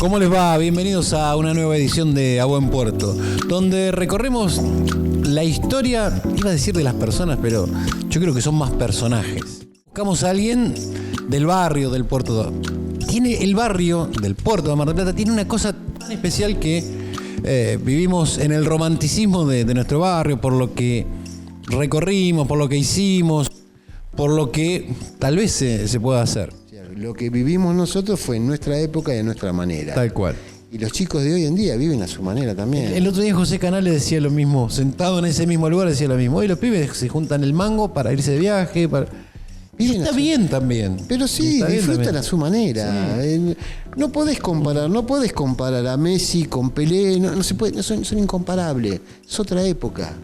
¿Cómo les va? Bienvenidos a una nueva edición de A Buen Puerto, donde recorremos la historia, iba a decir de las personas, pero yo creo que son más personajes. Buscamos a alguien del barrio del puerto. El barrio del puerto de Mar del Plata tiene una cosa tan especial que vivimos en el romanticismo de nuestro barrio, por lo que recorrimos, por lo que hicimos, por lo que tal vez se pueda hacer. Lo que vivimos nosotros fue en nuestra época y de nuestra manera. Tal cual. Y los chicos de hoy en día viven a su manera también. El otro día José Canales decía lo mismo, sentado en ese mismo lugar decía lo mismo. Hoy los pibes se juntan el mango para irse de viaje. Y está bien también. Pero sí, disfrutan a su manera. Sí. No podés comparar a Messi con Pelé, no se puede, son incomparables. Es otra época.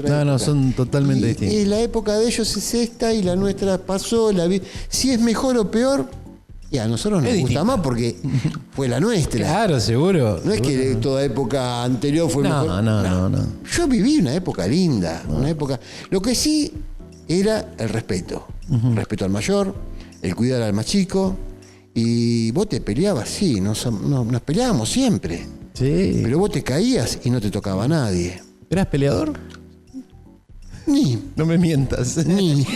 No, son totalmente distintos. La época de ellos es esta y la nuestra pasó. Si es mejor o peor, a nosotros nos gusta más porque fue la nuestra. Claro, seguro. No es que toda época anterior fue mejor. No. Yo viví una época linda, una época. Lo que sí era el respeto. Respeto al mayor, el cuidar al más chico. Y vos te peleabas, sí, nos peleábamos siempre. Sí. Pero vos te caías y no te tocaba a nadie. ¿Eras peleador? Ni. No me mientas. Ni.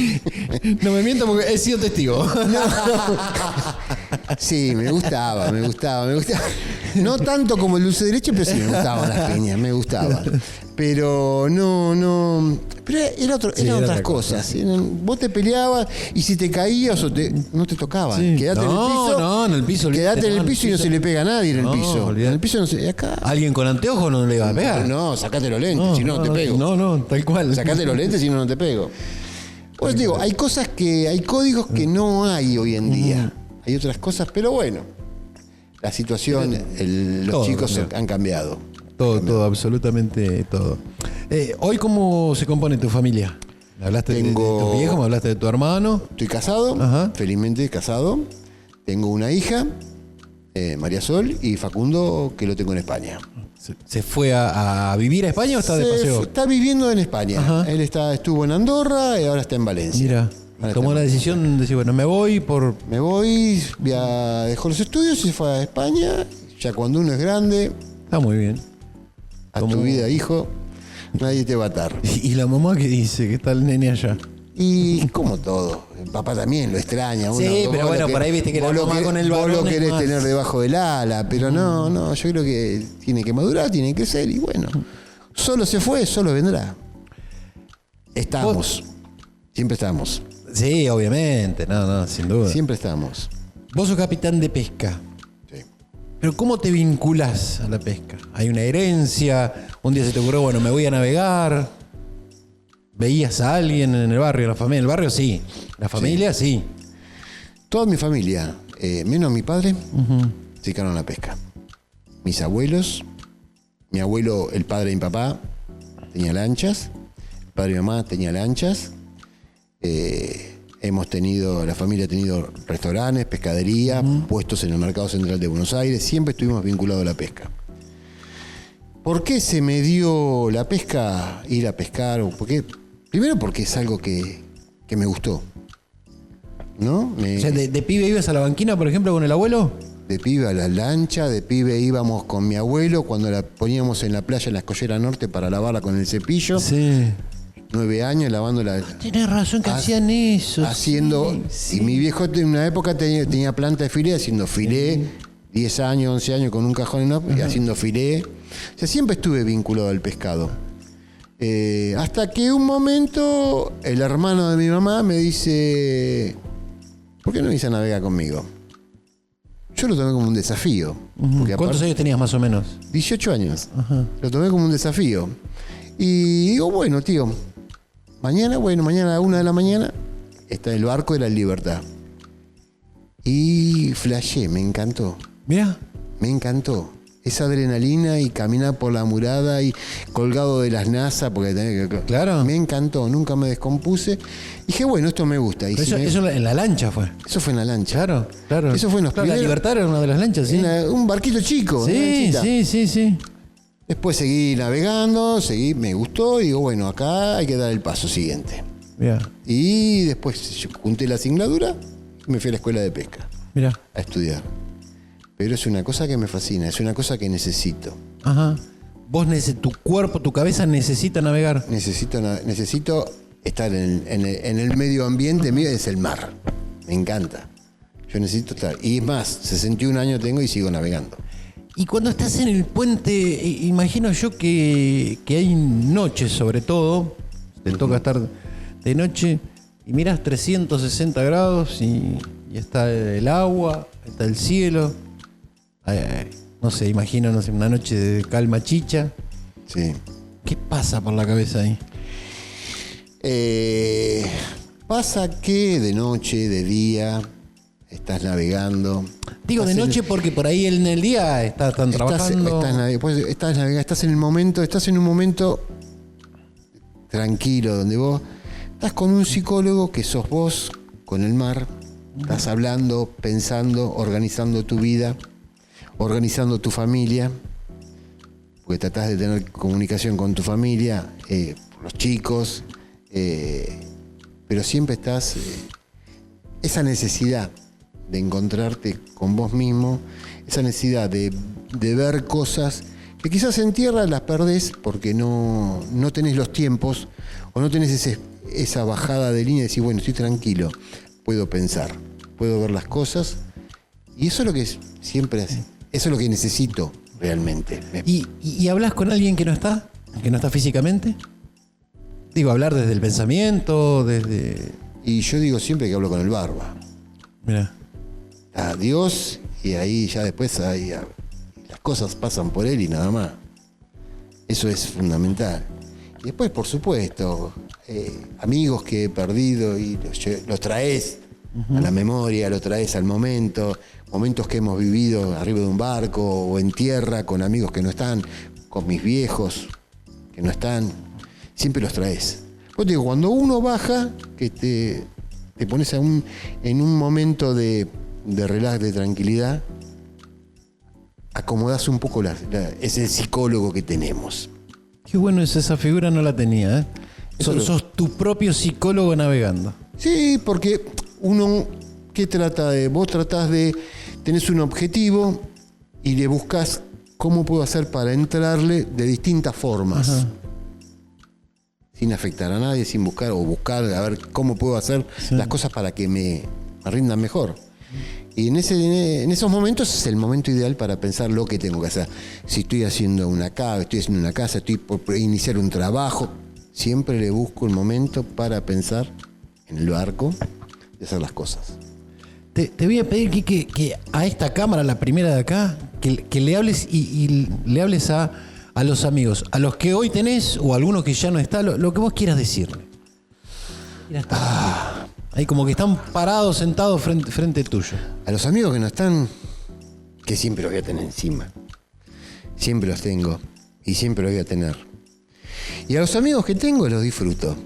No me mientas porque he sido testigo. No. Sí, me gustaba. No tanto como el dulce derecho, pero sí me gustaban las peñas, me gustaba. Pero no. Pero eran otras cosas. Sí. Vos te peleabas y si te caías no te tocaban. Sí. Quedate en el piso. No, en el piso. Quedate en el piso y no se le pega a nadie en el piso. Olvidate. En el piso no se. Acá. ¿Alguien con anteojos no le va a pegar? No, sacate los lentes, si no te pego. No, tal cual. Sacate los lentes, si no te pego. Pues digo, hay códigos que no hay hoy en día. Hay otras cosas, pero bueno. La situación, los chicos han cambiado. Todo, absolutamente todo. Hoy, ¿cómo se compone tu familia? ¿Hablaste de tu viejo? ¿Me hablaste de tu hermano? Estoy casado, felizmente casado. Tengo una hija, María Sol, y Facundo, que lo tengo en España. ¿Se fue a vivir a España o está de paseo? Está viviendo en España. Ajá. Él estuvo en Andorra y ahora está en Valencia. Mira, tomó la decisión de decir, bueno, me voy, dejó los estudios y se fue a España. Ya cuando uno es grande... Está muy bien. Tu vida, hijo, nadie te va a atar. ¿Y la mamá qué dice? ¿Qué está el nene allá? Y como todo, el papá también lo extraña. Sí, pero bueno, por ahí viste que la mamá con el varón vos lo querés tener debajo del ala, pero no, yo creo que tiene que madurar, tiene que crecer y bueno, solo se fue, solo vendrá. Siempre estamos. Sí, obviamente, no, sin duda. Siempre estamos. Vos sos capitán de pesca. Pero ¿cómo te vinculás a la pesca? ¿Hay una herencia? ¿Un día se te ocurrió, bueno, me voy a navegar? ¿Veías a alguien en el barrio, la familia? En el barrio sí, la familia sí. Toda mi familia, menos mi padre, se dedicaron a la pesca. Mis abuelos, mi abuelo, el padre de mi papá, tenía lanchas. El padre de mi mamá tenía lanchas. La familia ha tenido restaurantes, pescadería, puestos en el Mercado Central de Buenos Aires. Siempre estuvimos vinculados a la pesca. ¿Por qué se me dio la pesca, ir a pescar? Primero porque es algo que me gustó. ¿No? O sea, ¿de pibe ibas a la banquina, por ejemplo, con el abuelo? De pibe a la lancha, de pibe íbamos con mi abuelo cuando la poníamos en la playa, en la Escollera Norte, para lavarla con el cepillo. Sí. 9 años lavándola. Tenés razón que hacían eso. Sí. Y mi viejo en una época tenía planta de filé, haciendo filé, 10 años, 11 años con un cajón enorme, y haciendo filé. O sea, siempre estuve vinculado al pescado. Hasta que un momento el hermano de mi mamá me dice, ¿por qué no vienes a navegar conmigo? Yo lo tomé como un desafío. ¿Cuántos años tenías más o menos? 18 años. Lo tomé como un desafío. Y digo, bueno, tío, mañana a la 1 de la mañana está el barco de la Libertad. Y flashé, me encantó. Mira. Me encantó. Esa adrenalina y caminar por la murada y colgado de las NASA, porque tenía que... Claro. Me encantó, nunca me descompuse. Dije, bueno, esto me gusta. Y eso en la lancha fue. Eso fue en la lancha. Claro. Eso fue en los primeros... La Libertad era una de las lanchas, sí. Un barquito chico. Sí. Después seguí navegando, me gustó y digo, bueno, acá hay que dar el paso siguiente. Mira. Y después junté la asignatura y me fui a la escuela de pesca. Mira. A estudiar. pero es una cosa que me fascina, es una cosa que necesito. Ajá. Tu cuerpo, tu cabeza necesita navegar. Necesito estar en el medio ambiente mío, es el mar. Me encanta. Yo necesito estar. Y es más, 61 años tengo y sigo navegando. Y cuando estás en el puente, imagino yo que hay noches sobre todo, te toca estar de noche y miras 360 grados y está el agua, está el cielo. No sé, imagino, no sé, una noche de calma chicha. Sí. ¿Qué pasa por la cabeza ahí? Pasa que de noche, de día, estás navegando. Digo de noche porque por ahí en el día están trabajando. Estás navegando, estás en un momento tranquilo, donde vos estás con un psicólogo que sos vos, con el mar. Estás hablando, pensando, organizando tu vida, organizando tu familia, porque tratás de tener comunicación con tu familia, los chicos, pero siempre estás esa necesidad de encontrarte con vos mismo, esa necesidad de ver cosas que quizás en tierra las perdés porque no tenés los tiempos o no tenés esa bajada de línea y decir, bueno, estoy tranquilo, puedo pensar, puedo ver las cosas, y eso es lo que siempre hace, eso es lo que necesito realmente. ¿Y hablas con alguien que no está físicamente? Digo, hablar desde el pensamiento, desde... Y yo digo siempre que hablo con el barba. Mira. A Dios, y ahí ya después las cosas pasan por él y nada más. Eso es fundamental. Y después, por supuesto, amigos que he perdido y los traes a la memoria, los traes al momento, momentos que hemos vivido arriba de un barco o en tierra con amigos que no están, con mis viejos que no están, siempre los traes. Pues digo, cuando uno baja, que te pones en un momento de relax, de tranquilidad, acomodás un poco es el psicólogo que tenemos. Qué bueno es esa figura, no la tenía, ¿eh? Sos tu propio psicólogo navegando. Sí, porque uno, ¿qué trata de? Vos tratás de, tenés un objetivo y le buscas cómo puedo hacer para entrarle de distintas formas. Ajá. Sin afectar a nadie, sin buscar a ver cómo puedo hacer las cosas para que me rindan mejor. Y en esos momentos es el momento ideal para pensar lo que tengo que hacer. Si estoy haciendo una casa, estoy por iniciar un trabajo, siempre le busco el momento para pensar en el barco y hacer las cosas. Te voy a pedir, Quique, que a esta cámara, la primera de acá, que le hables y le hables a los amigos, a los que hoy tenés o a algunos que ya no están, lo que vos quieras decirle. Ahí como que están parados, sentados frente tuyo. A los amigos que no están, que siempre los voy a tener encima. Siempre los tengo y siempre los voy a tener. Y a los amigos que tengo los disfruto.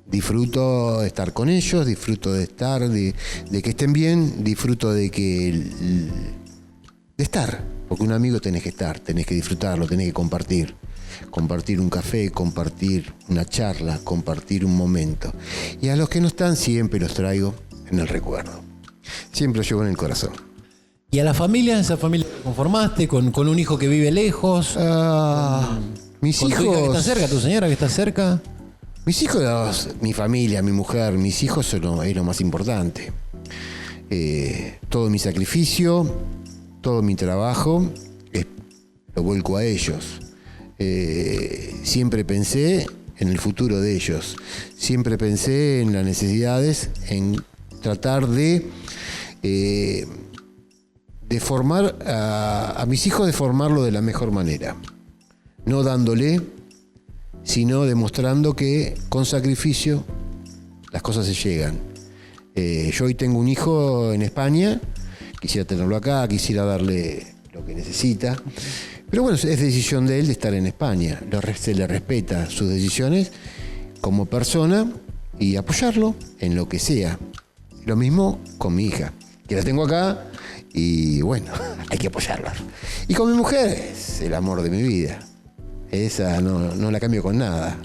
Disfruto de estar con ellos, disfruto de estar, de que estén bien, disfruto de estar. Porque un amigo tenés que estar, tenés que disfrutarlo, tenés que compartir. Compartir un café, compartir una charla, compartir un momento. Y a los que no están siempre los traigo en el recuerdo. Siempre los llevo en el corazón. ¿Y a la familia? ¿Esa familia que conformaste con un hijo que vive lejos? Mis hijos... ¿Tu hija que está cerca, tu señora que está cerca? Mis hijos, mi familia, mi mujer, mis hijos es lo más importante. Todo mi sacrificio, todo mi trabajo, lo vuelco a ellos. Siempre pensé en el futuro de ellos. Siempre pensé en las necesidades, en tratar de formar a mis hijos, de formarlo de la mejor manera. No dándole, sino demostrando que con sacrificio las cosas se llegan. Yo hoy tengo un hijo en España, quisiera tenerlo acá, quisiera darle lo que necesita. Pero bueno, es decisión de él de estar en España. Se le respeta sus decisiones como persona y apoyarlo en lo que sea. Lo mismo con mi hija, que la tengo acá y bueno, hay que apoyarla. Y con mi mujer es el amor de mi vida. Esa no la cambio con nada.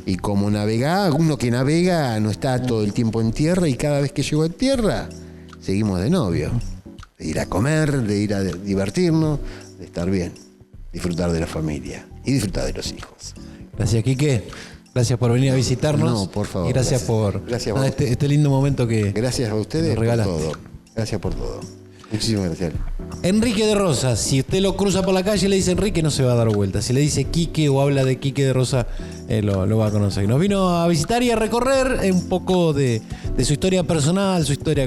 Y como uno que navega no está todo el tiempo en tierra y cada vez que llego a tierra seguimos de novio. de ir a comer, de ir a divertirnos, de estar bien, disfrutar de la familia y disfrutar de los hijos. Gracias, Quique. Gracias por venir a visitarnos. No, por favor. Y gracias por gracias a este lindo momento que gracias a ustedes nos por regalaste. todo. Gracias por todo. Muchísimas gracias. Enrique de Rosa, si usted lo cruza por la calle y le dice Enrique, no se va a dar vuelta. Si le dice Quique o habla de Quique de Rosa, lo va a conocer. Nos vino a visitar y a recorrer un poco de su historia personal, su historia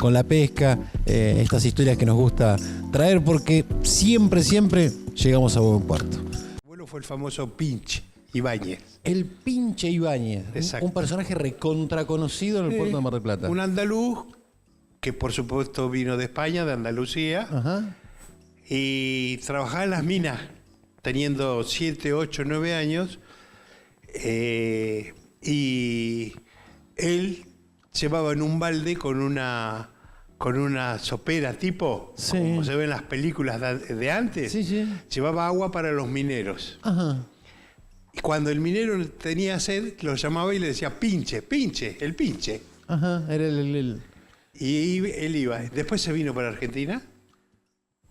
con la pesca, estas historias que nos gusta traer porque siempre llegamos a buen puerto. Mi abuelo fue el famoso Pinche Ibáñez. El Pinche Ibáñez, Exacto. un personaje recontra conocido en el puerto de Mar del Plata. Un andaluz que por supuesto vino de España, de Andalucía, Ajá. y trabajaba en las minas, teniendo 7, 8, 9 años, y él llevaba en un balde con una sopera tipo, Sí. como se ve en las películas de antes, Sí. llevaba agua para los mineros. Ajá. Y cuando el minero tenía sed, lo llamaba y le decía, pinche, el pinche. Ajá. Era el... Y él iba. Después se vino para Argentina,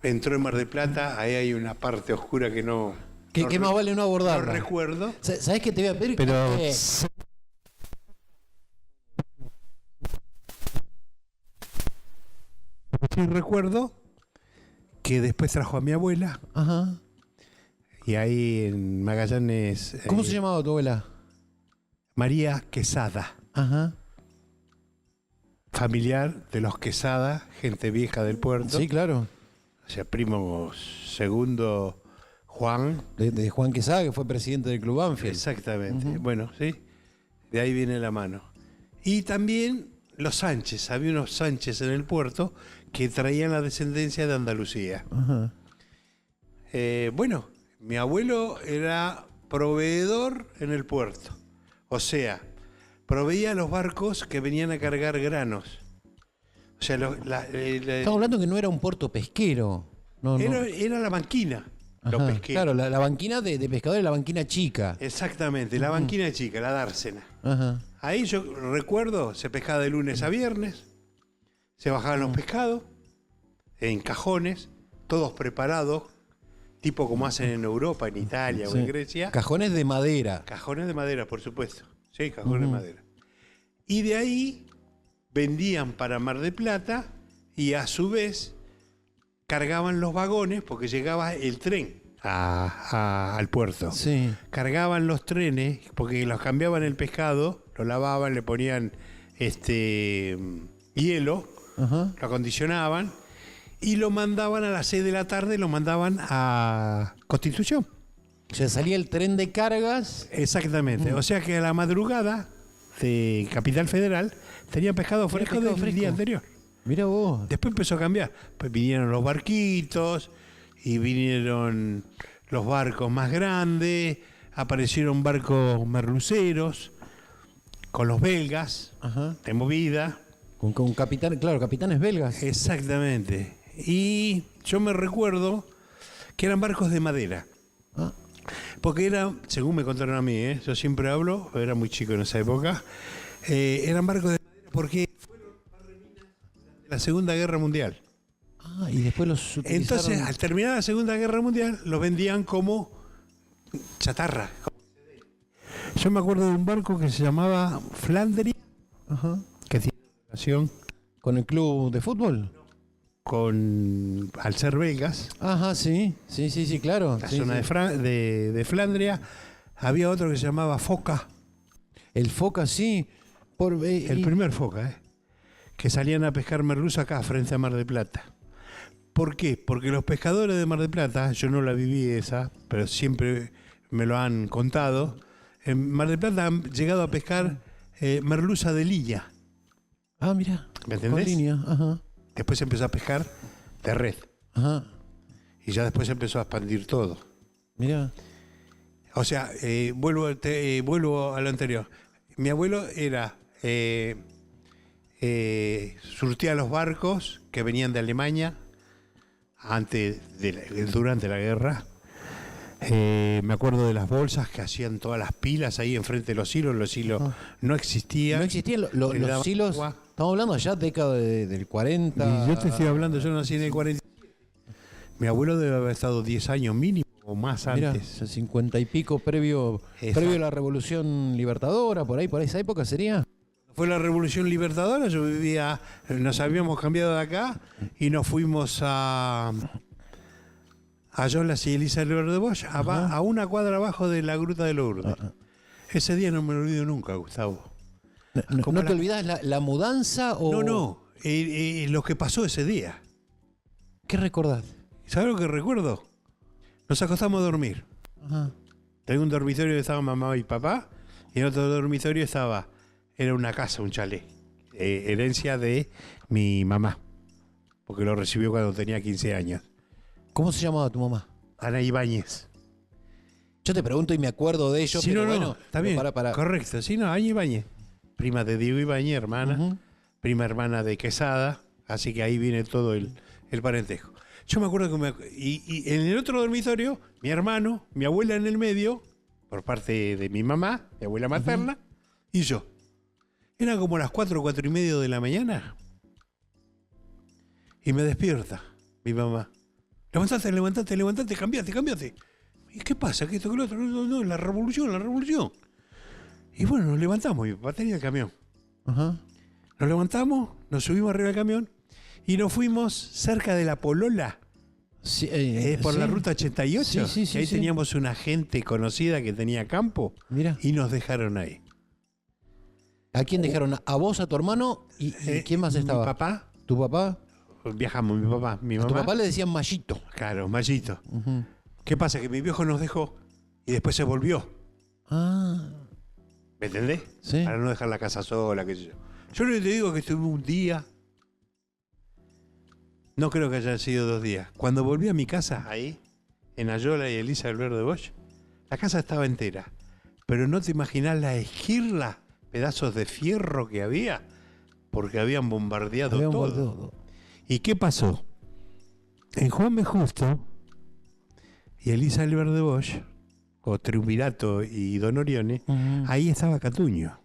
entró en Mar del Plata, ahí hay una parte oscura que no... Que más vale no abordarla. No recuerdo. ¿Sabés qué te voy a pedir? Pero- Sí recuerdo que después trajo a mi abuela Ajá. y ahí en Magallanes... ¿Cómo se llamaba tu abuela? María Quesada, Ajá. familiar de los Quesada, gente vieja del puerto. Sí, claro. O sea, primo segundo Juan. De Juan Quesada, que fue presidente del Club Banfield. Exactamente. Bueno, sí. De ahí viene la mano. Y también los Sánchez. Había unos Sánchez en el puerto que traían la descendencia de Andalucía. Ajá. Bueno, mi abuelo era proveedor en el puerto. O sea, proveía los barcos que venían a cargar granos. O sea, Estamos hablando que no era un puerto pesquero. No. era la banquina, los Ajá. pesqueros. Claro, la banquina de pescadores, la banquina chica. Exactamente, la banquina chica, la dársena. Ajá. Ahí yo recuerdo, se pescaba de lunes a viernes, se bajaban los pescados en cajones, todos preparados, tipo como hacen en Europa, en Italia o Sí. en Grecia. Cajones de madera. Cajones de madera, por supuesto. Sí, cajones de madera. Y de ahí vendían para Mar del Plata y a su vez cargaban los vagones porque llegaba el tren al puerto. Sí. Cargaban los trenes porque los cambiaban el pescado, lo lavaban, le ponían hielo, Ajá. lo acondicionaban y lo mandaban a las 6 de la tarde, lo mandaban a Constitución. O sea, salía el tren de cargas. Exactamente. O sea que a la madrugada de Capital Federal tenían pescado fresco pescado del fresco. día anterior. Mira vos. Después empezó a cambiar. Pues vinieron los barquitos y vinieron los barcos más grandes, aparecieron barcos merluceros con los belgas Ajá. de movida. Con capitán, claro, capitanes belgas. Exactamente. Y yo me recuerdo que eran barcos de madera. Ah. Porque era, según me contaron a mí, yo siempre hablo, era muy chico en esa época, eran barcos de madera porque fueron de la Segunda Guerra Mundial. Ah, y después los utilizaron. Entonces, al terminar la Segunda Guerra Mundial, los vendían como chatarra. Yo me acuerdo de un barco que se llamaba Flandria, Ajá. que tiene relación ¿Con el club de fútbol? al ser belgas, Ajá, sí. Sí, claro. la Sí, zona sí. de Flandria. Había otro que se llamaba Foca, El Foca, sí. el primer Foca, que salían a pescar merluza acá, frente a Mar del Plata. ¿Por qué? Porque los pescadores de Mar del Plata, yo no la viví esa, pero siempre me lo han contado, en Mar del Plata han llegado a pescar merluza de lilla. Ah, mira. ¿Me entendés? Con línea. Ajá. Después se empezó a pescar de red. Ajá. Y ya después se empezó a expandir todo. Mira. O sea, vuelvo a lo anterior. Mi abuelo era surtía los barcos que venían de Alemania durante la guerra. Me acuerdo de las bolsas que hacían todas las pilas ahí enfrente de los hilos. Los hilos no existían. No existían Le daban los hilos. agua. Estamos hablando allá década del 40. Y yo te estoy hablando, yo nací en el 47. Mi abuelo debe haber estado 10 años mínimo o más Mirá, antes. 50 y pico previo a la Revolución Libertadora, por esa época sería. Fue la Revolución Libertadora, yo vivía, nos habíamos cambiado de acá y nos fuimos a Yolas y Elisa Albert de Bosch, a una cuadra abajo de la Gruta de Lourdes. Ese día no me lo olvido nunca, Gustavo. ¿No te olvidás la mudanza o...? No, lo que pasó ese día. ¿Qué recordás? ¿Sabes lo que recuerdo? Nos acostamos a dormir. Ajá. En un dormitorio estaba mamá y papá, y en otro dormitorio era una casa, un chalet. Herencia de mi mamá, porque lo recibió cuando tenía 15 años. ¿Cómo se llamaba tu mamá? Ana Ibáñez. Yo te pregunto y me acuerdo de ellos, Sí, pero no, bueno. está bien. Para. Correcto, sí, no, Ana Ibáñez. Prima de Diego Ibáñez, hermana. Ujú. Prima hermana de Quesada. Así que ahí viene todo el parentesco. Yo me acuerdo que y en el otro dormitorio, mi hermano, mi abuela en el medio, por parte de mi mamá, mi abuela materna, y yo. Eran como las 4:30 de la mañana. Y me despierta mi mamá. Levantate, cambiate. ¿Y qué pasa? ¿Qué esto, que lo otro? No, la revolución. Y bueno, nos levantamos, mi papá tenía el camión. Ajá. Nos levantamos, nos subimos arriba del camión y nos fuimos cerca de la Polola, Sí, por sí. la ruta 88. Sí, Y ahí teníamos una gente conocida que tenía campo Mira. y nos dejaron ahí. ¿A quién dejaron? ¿A vos, a tu hermano? ¿Y quién más estaba? Mi papá, ¿Tu papá? viajamos, mi papá, mi A mamá. tu papá le decían Mallito. Claro, Mallito. Ujú. ¿Qué pasa? Que mi viejo nos dejó y después se volvió. Ah, ¿Me entendés? sí. Para no dejar la casa sola, qué sé yo. Yo no te digo que estuve un día. No creo que hayan sido 2 días. Cuando volví a mi casa, ahí, en Ayola y Elisa Albert de Bosch, la casa estaba entera. Pero no te imaginás la esquirla, pedazos de fierro que había, porque habían bombardeado Habían todo. guardado. ¿Y qué pasó? En Juan B. Justo y Elisa Albert de Bosch, o Triunvirato y Don Orione, Ujú. ahí estaba Catuño.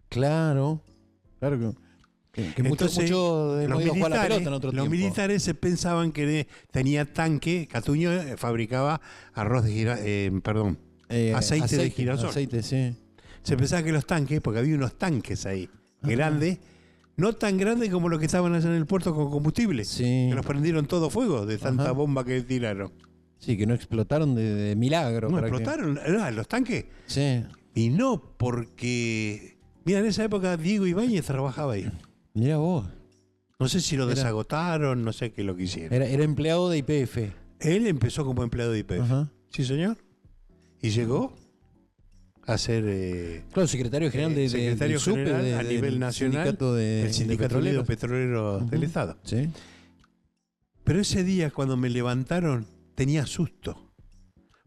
Claro. Claro que Entonces, mucho hemos ido a jugar a la pelota en otro los tiempo. militares se pensaban que tenía tanque. Catuño fabricaba arroz de aceite de girasol. Aceite, sí. Se pensaba que los tanques, porque había unos tanques ahí, grandes, no tan grandes como los que estaban allá en el puerto con combustible, Sí. que los prendieron todo fuego de tanta Ajá. bomba que tiraron. Sí, que no explotaron de milagro. No para que- explotaron los tanques. Sí. Y no porque... Mira, en esa época Diego Ibáñez trabajaba ahí. Mira vos. No sé si lo Era- desagotaron, no sé qué lo que hicieron. Era empleado de IPF. Él empezó como empleado de IPF. Ajá. Sí, señor. Y llegó a ser Claro, secretario general secretario del SUPE, general a del nivel nacional sindicato del Sindicato de Unido petroleros. Petrolero del Estado. Sí. Pero ese día cuando me levantaron tenía susto.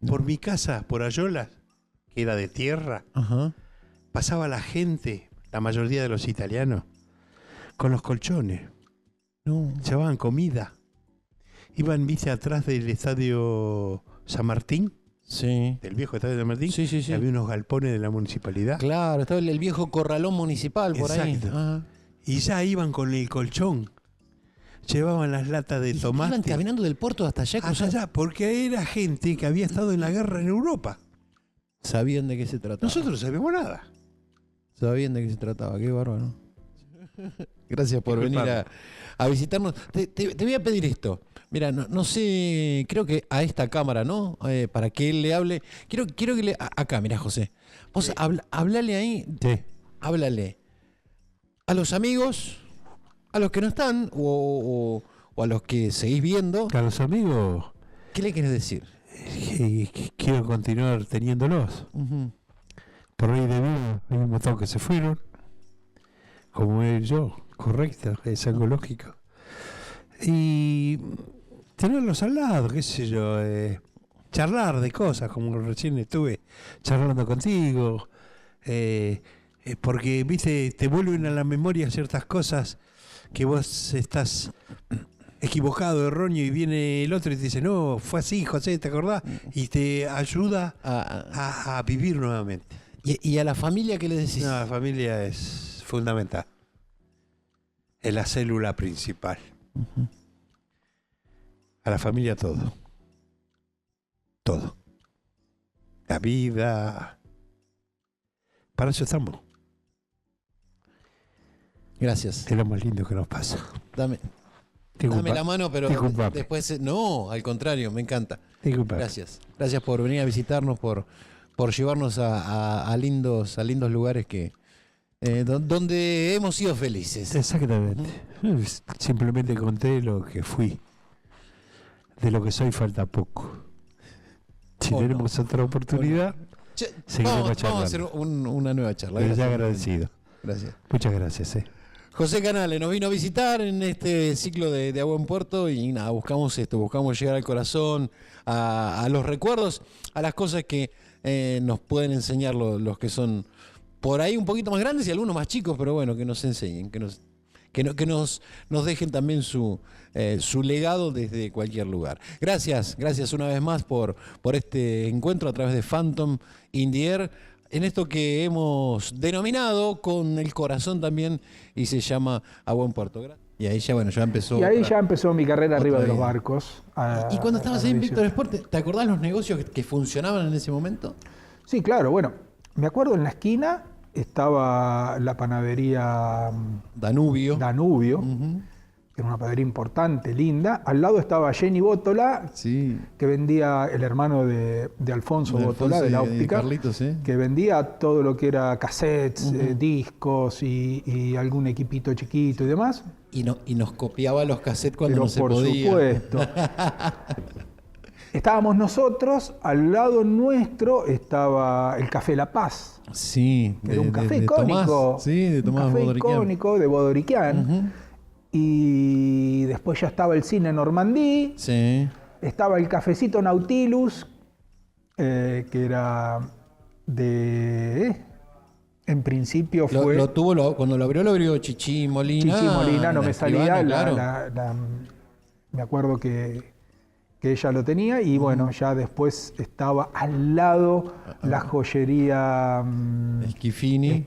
Por mi casa, por Ayolas, que era de tierra, Ajá. pasaba la gente, la mayoría de los italianos, con los colchones. No. Llevaban comida. Iban, viste, atrás del estadio San Martín, Sí. del viejo estadio San Martín. Sí, sí, sí. Y había unos galpones de la municipalidad. Claro, estaba el viejo corralón municipal por Exacto. ahí. Ajá. Y ya iban con el colchón. Llevaban las latas de tomate. Iban caminando del puerto hasta allá. Hasta allá, porque era gente que había estado en la guerra en Europa. Sabían de qué se trataba. Nosotros no sabíamos nada. Sabían de qué se trataba. Qué bárbaro. Gracias por venir a visitarnos. Te voy a pedir esto. Mira, no sé, creo que a esta cámara, ¿no? Para que él le hable. Quiero que le... Acá, mira, José. Vos hablale ahí. Sí. Háblale a los amigos, a los que no están o a los que seguís viendo. A los amigos, ¿Qué le querés decir? que quiero continuar teniéndolos. Ujú. Por ahí de vida hay un montón que se fueron. Como yo, correcto, es algo lógico. Y tenerlos al lado, qué sé yo, charlar de cosas, como recién estuve charlando contigo, porque, viste, te vuelven a la memoria ciertas cosas que vos estás equivocado, erróneo, y viene el otro y te dice, no, fue así, José, ¿te acordás? Y te ayuda a vivir nuevamente. ¿Y a la familia qué le decís? No, la familia es fundamental. es la célula principal. A la familia todo. Todo. La vida. Para eso estamos. Gracias. Es lo más lindo que nos pasa. Dame la mano, pero después... No, al contrario, me encanta. Gracias. Gracias por venir a visitarnos, por llevarnos a lindos lugares donde hemos sido felices. Exactamente. Simplemente conté lo que fui. De lo que soy falta poco. Si tenemos otra oportunidad, seguiremos charlando. Vamos a hacer una nueva charla. Pero ya agradecido. Gracias. Muchas gracias. José Canale nos vino a visitar en este ciclo de A Buen Puerto y nada, buscamos llegar al corazón, a los recuerdos, a las cosas que nos pueden enseñar los que son por ahí un poquito más grandes y algunos más chicos, pero bueno, que nos enseñen, que nos dejen también su legado desde cualquier lugar. Gracias una vez más por este encuentro a través de Phantom in the Air, en esto que hemos denominado con el corazón también y se llama A Buen Puerto. Y ahí ya empezó. Y ahí ya empezó mi carrera arriba de los barcos. ¿Y cuando estabas ahí en Víctor Sport, te acordás los negocios que funcionaban en ese momento? Sí, claro, bueno, me acuerdo en la esquina estaba la panadería Danubio. Que era una panadería importante, linda. Al lado estaba Jenny Bótola, que vendía, el hermano de Alfonso Bótola, de la óptica, Carlitos, que vendía todo lo que era cassettes, discos y algún equipito chiquito y demás. Y nos copiaba los cassettes cuando no se podía. Por supuesto. Estábamos nosotros, al lado nuestro estaba el Café La Paz. Sí, que era un café icónico. De Tomás un café Bodoriquian. Icónico de Bodoriquian. Y después ya estaba el Cine Normandí. Sí. Estaba el Cafecito Nautilus, que era de... En principio fue... Cuando lo abrió Chichi Molina. Chichi Molina, no me salía. Claro. Me acuerdo que ella lo tenía y bueno, ya después estaba al la joyería Schifini.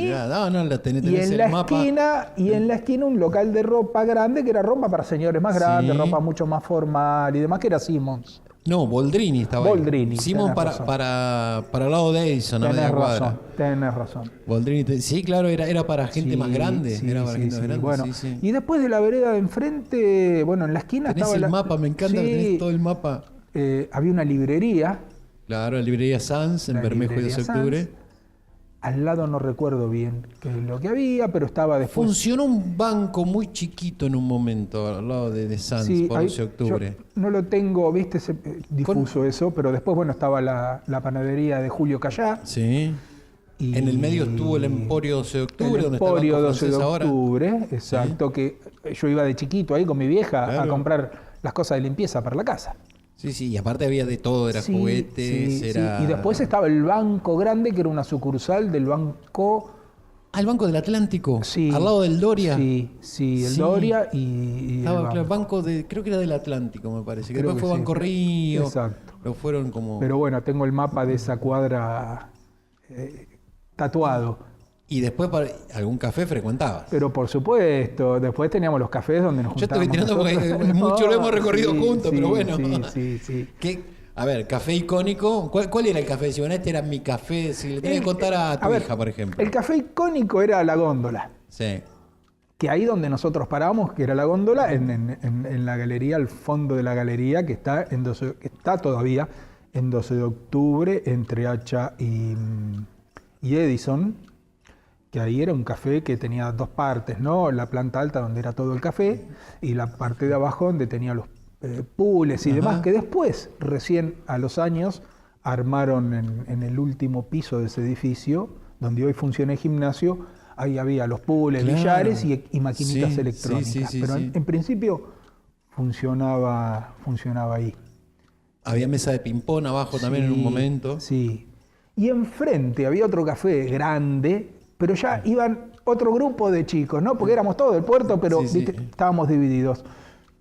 La tenés y en la esquina en la esquina un local de ropa grande que era ropa para señores más grandes, ropa mucho más formal y demás, que era Simmons. No, Boldrini estaba Boldrini, ahí. Simmons para el lado de Edison, a media cuadra. Tenés razón. Boldrini, sí, claro, era para gente más grande. Era para gente más grande. Bueno, y después de la vereda de enfrente, bueno, en la esquina tenés estaba el mapa, me encanta que tenés todo el mapa. Había una librería. Claro, la librería Sanz en Bermejo y 12 de octubre. Al lado no recuerdo bien qué es lo que había, pero estaba después... Funcionó un banco muy chiquito en un momento, al lado de Sanz, por 12 de octubre. Yo no lo tengo, viste, difuso eso, pero después, bueno, estaba la panadería de Julio Callá. Sí. Y en el medio estuvo el Emporio 12 de octubre, donde está el Emporio 12 de octubre, ahora. Exacto, ¿sí? Que yo iba de chiquito ahí con mi vieja a comprar las cosas de limpieza para la casa. Sí, y aparte había de todo, era juguetes, era... Y después estaba el Banco Grande, que era una sucursal del Banco... Ah, el Banco del Atlántico, sí, al lado del Doria. Sí, el Doria y estaba el banco creo que era del Atlántico, me parece, que después fue Banco Río. Exacto. Lo fueron como... Pero bueno, tengo el mapa de esa cuadra tatuado. Y después algún café frecuentabas. Pero por supuesto, después teníamos los cafés donde nos juntábamos. Yo estoy tirando porque mucho lo hemos recorrido juntos, pero bueno. Sí. A ver, café icónico. ¿Cuál era el café? Si bueno, este era mi café, si le tenés que contar a tu hija, por ejemplo. El café icónico era la góndola. Sí. Que ahí donde nosotros paramos, que era la góndola, en la galería, al fondo de la galería, que está todavía en 12 de octubre, entre Hacha y Edison, que ahí era un café que tenía dos partes, ¿no? La planta alta donde era todo el café y la parte de abajo donde tenía los pools y demás, que después, recién a los años, armaron en el último piso de ese edificio, donde hoy funciona el gimnasio, ahí había los pools, billares y maquinitas electrónicas. Pero en principio funcionaba ahí. Había mesa de ping-pong abajo también en un momento. Sí. Y enfrente había otro café grande, pero ya iban otro grupo de chicos, ¿no? Porque éramos todos del puerto, pero estábamos divididos.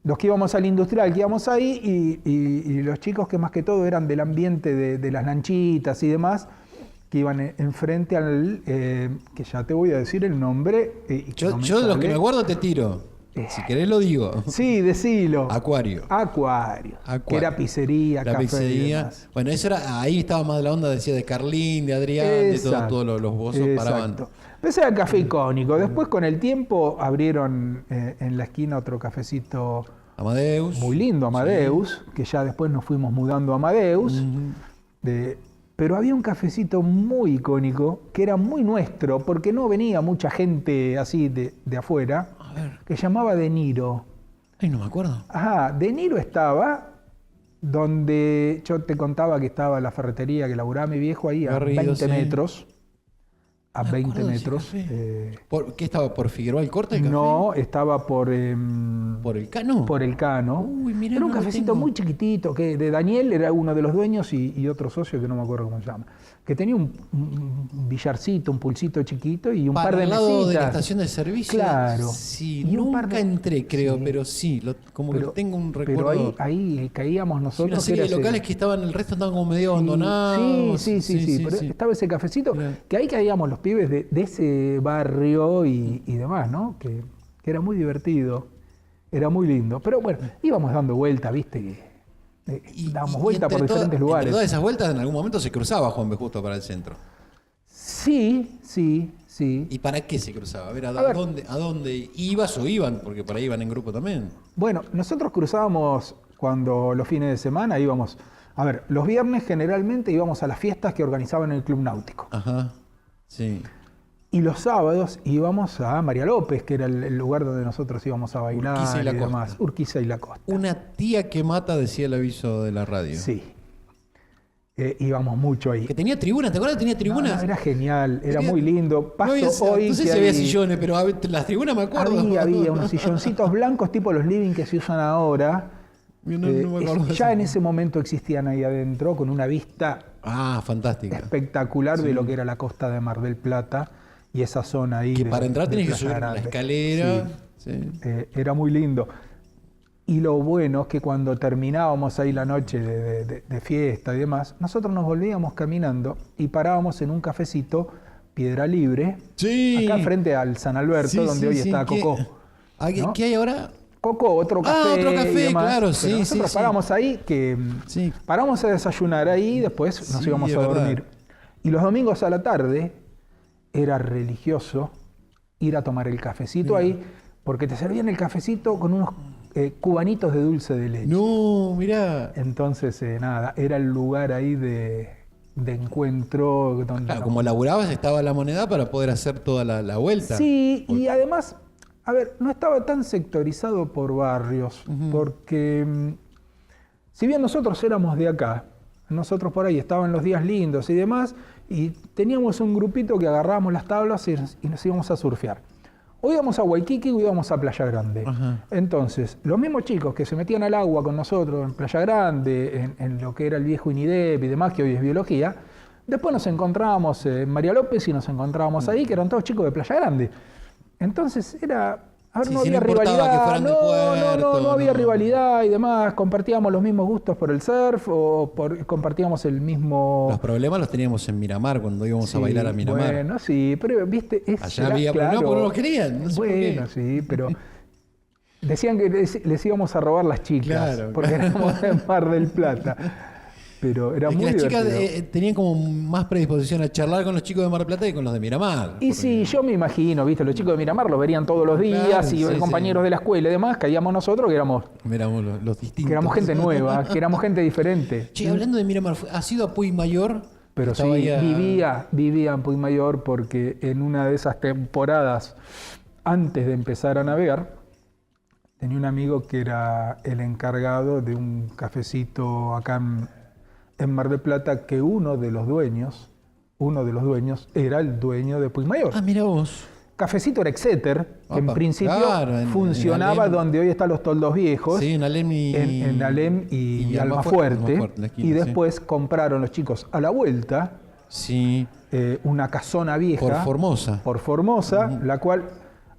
Los que íbamos al industrial, que íbamos ahí, y los chicos que más que todo eran del ambiente de las lanchitas y demás, que iban enfrente al, que ya te voy a decir el nombre. Yo de los que me acuerdo te tiro. Si querés lo digo. Sí, decilo. Acuario. Que era pizzería, la café pizzería. y demás. Bueno, eso era, ahí estaba más la onda, decía, de Carlín, de Adrián, de todos los bozos paraban. Ese era el café icónico. Después, con el tiempo, abrieron en la esquina otro cafecito Amadeus. muy lindo, Amadeus, que ya después nos fuimos mudando a Amadeus. Pero había un cafecito muy icónico, que era muy nuestro, porque no venía mucha gente así de afuera, que se llamaba De Niro. Ay, no me acuerdo. Ajá, De Niro estaba donde yo te contaba que estaba la ferretería que laburaba mi viejo ahí, a Garrido, 20 sí. metros. A Me 20 acuerdo de ese metros. café. ¿Qué estaba? ¿Por Figueroa el Corte? El café? No, estaba por ¿Por el Cano? por el Cano. Uy, mirá, era un no lo cafecito tengo. muy chiquitito, que de Daniel era uno de los dueños y otro socio que no me acuerdo cómo se llama. Que tenía un billarcito, un pulsito chiquito y un Para par de el lado mesitas. de la estación de servicio. Claro. Sí, Y un nunca par de- entré, creo, sí. pero sí, como que tengo un Pero recuerdo. ahí caíamos Sí, nosotros. una serie que de era ese- locales que estaban, el resto estaban como medio Sí, abandonados. Sí. Pero estaba ese cafecito, Claro. que ahí caíamos los pibes de ese barrio y demás, ¿no? Que era muy divertido, era muy lindo. Pero bueno, íbamos dando vuelta, viste, que dábamos vuelta por diferentes Entre lugares. todas esas vueltas, en algún momento se cruzaba Juan B. Justo para el centro. Sí. ¿Y para qué se cruzaba? A ver, A ver. ¿a dónde ibas o iban? Porque por ahí iban en grupo también. Bueno, nosotros cruzábamos cuando los fines de semana íbamos. A ver, los viernes generalmente íbamos a las fiestas que organizaban el Club Náutico. Ajá, sí. Y los sábados íbamos a María López, que era el lugar donde nosotros íbamos a bailar Urquiza y la Costa. demás. Urquiza y la Costa. Una tía que mata, decía el aviso de la radio. Sí. Íbamos mucho ahí. Que tenía tribunas, ¿te acuerdas que tenía tribunas? No, era genial, era Tenía- muy lindo. Paso hoy no sé que si había hay- sillones, pero las tribunas me acuerdo. Había unos silloncitos blancos tipo los living que se usan ahora. No me acuerdo de Ya eso. en ese momento existían ahí adentro con una vista Ah, fantástica. espectacular de lo que era la costa de Mar del Plata y esa zona ahí. Que de- para entrar de tenés que Playa subir la Grande. escalera. Sí. Sí. Era muy lindo. Y lo bueno es que cuando terminábamos ahí la noche de fiesta y demás, nosotros nos volvíamos caminando y parábamos en un cafecito, Piedra Libre, Sí. acá frente al San Alberto, Sí, donde sí, hoy sí, está ¿qué- Cocó. ¿Qué, ¿no? ¿Qué hay ahora? Cocó, otro café. otro café, y demás. claro, Pero sí, nosotros sí, paramos ahí, que Sí. paramos a desayunar ahí y después nos Sí, íbamos es a verdad. dormir. Y los domingos a la tarde era religioso ir a tomar el cafecito ahí, porque te servían el cafecito con unos cubanitos de dulce de leche. No, mirá. Entonces, nada, era el lugar ahí de encuentro. Donde Claro, como laburabas, estaba la moneda para poder hacer toda la vuelta. Sí, y además, a ver, no estaba tan sectorizado por barrios, porque si bien nosotros éramos de acá, nosotros por ahí estaban los días lindos y demás, y teníamos un grupito que agarrábamos las tablas y nos íbamos a surfear. O íbamos a Waikiki o íbamos a Playa Grande. Ajá. Entonces, los mismos chicos que se metían al agua con nosotros en Playa Grande, en lo que era el viejo INIDEP y demás, que hoy es biología, después nos encontrábamos en María López y nos encontrábamos ahí, que eran todos chicos de Playa Grande. Entonces era... A ver, Sí, no sí, había no importaba que rivalidad, fueran del puerto, no había no. rivalidad y demás, compartíamos los mismos gustos por el surf o compartíamos el mismo... Los problemas los teníamos en Miramar cuando íbamos a Sí, bailar a Miramar. Bueno, sí, pero viste, Allá había, pero no, porque no lo querían. No sé por qué. bueno, sí, pero decían que les íbamos a robar las chicas, Claro, porque claro. éramos de Mar del Plata. Pero era Es que muy las chicas divertido. tenían como más predisposición a charlar con los chicos de Mar del Plata que con los de Miramar. Y sí, yo me imagino, viste, los chicos de Miramar los verían todos los días Claro, y sí, compañeros sí. de la escuela y demás, caíamos nosotros que éramos Éramos los distintos. gente nueva, que éramos gente diferente. Che, hablando de Miramar, ¿has ido a Puy Mayor? Pero sí, Estaba ahí a- vivía en Puymayor porque en una de esas temporadas, antes de empezar a navegar, tenía un amigo que era el encargado de un cafecito acá en Mar del Plata, que uno de los dueños era el dueño de Puymayor. Ah, mira vos. Cafecito era Exeter, que en Opa, principio claro, en funcionaba Alem. donde hoy están los toldos viejos. Sí, en Alem y... En Alem y Almafuerte. Almafuerte, la esquina, Y sí. después compraron los chicos a la vuelta Sí, una casona vieja. por Formosa. Por Formosa, la cual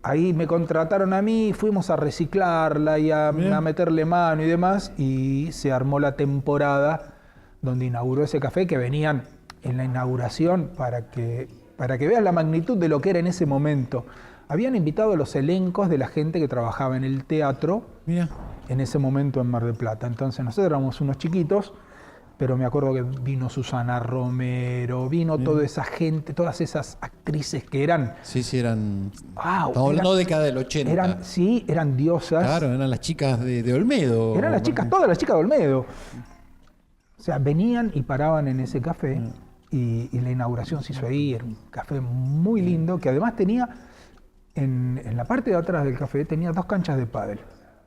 ahí me contrataron a mí, fuimos a reciclarla y a meterle mano y demás, y se armó la temporada donde inauguró ese café, que venían en la inauguración, para que veas la magnitud de lo que era en ese momento. Habían invitado a los elencos de la gente que trabajaba en el teatro. Mira. En ese momento en Mar del Plata. Entonces nosotros éramos unos chiquitos, pero me acuerdo que vino Susana Romero, vino toda esa gente, todas esas actrices que eran... Sí, eran... Wow, estamos hablando de década del 80. Eran diosas. Claro, eran las chicas de Olmedo. Eran las chicas, todas las chicas de Olmedo. O sea, venían y paraban en ese café y la inauguración se hizo ahí. Era un café muy lindo que además tenía, en la parte de atrás del café, tenía 2 canchas de pádel.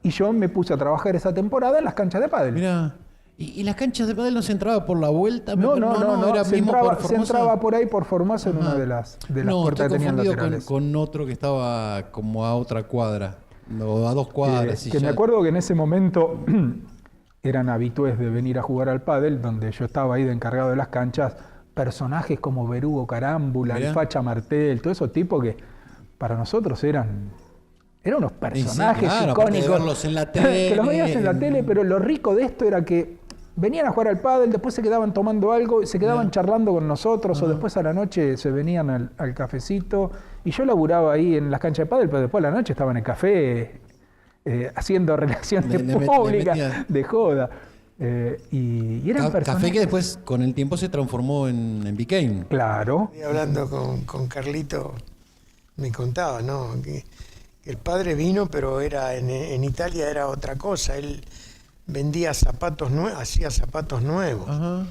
Y yo me puse a trabajar esa temporada en las canchas de pádel. Mira, ¿y las canchas de pádel no se entraba por la vuelta? No, era se mismo por se entraba por ahí por Formosa en una de las puertas que tenían laterales. Con otro que estaba como a otra cuadra, o a 2 cuadras. Que me acuerdo que en ese momento eran habitués de venir a jugar al pádel, donde yo estaba ahí de encargado de las canchas, personajes como Berugo Carámbula, el Facha Martel, todos esos tipos que para nosotros eran unos personajes icónicos. De verlos en la tele. Que los veías en la tele, pero lo rico de esto era que venían a jugar al pádel, después se quedaban tomando algo, se quedaban charlando con nosotros, o después a la noche se venían al cafecito. Y yo laburaba ahí en las canchas de pádel, pero después a la noche estaba en el café haciendo relaciones públicas, de joda. Y eran personajes... Café que después con el tiempo se transformó en Bicane. Claro. Y hablando con Carlito, me contaba, ¿no? Que el padre vino, pero era en Italia era otra cosa. Él vendía zapatos nuevos, hacía zapatos nuevos. Ajá.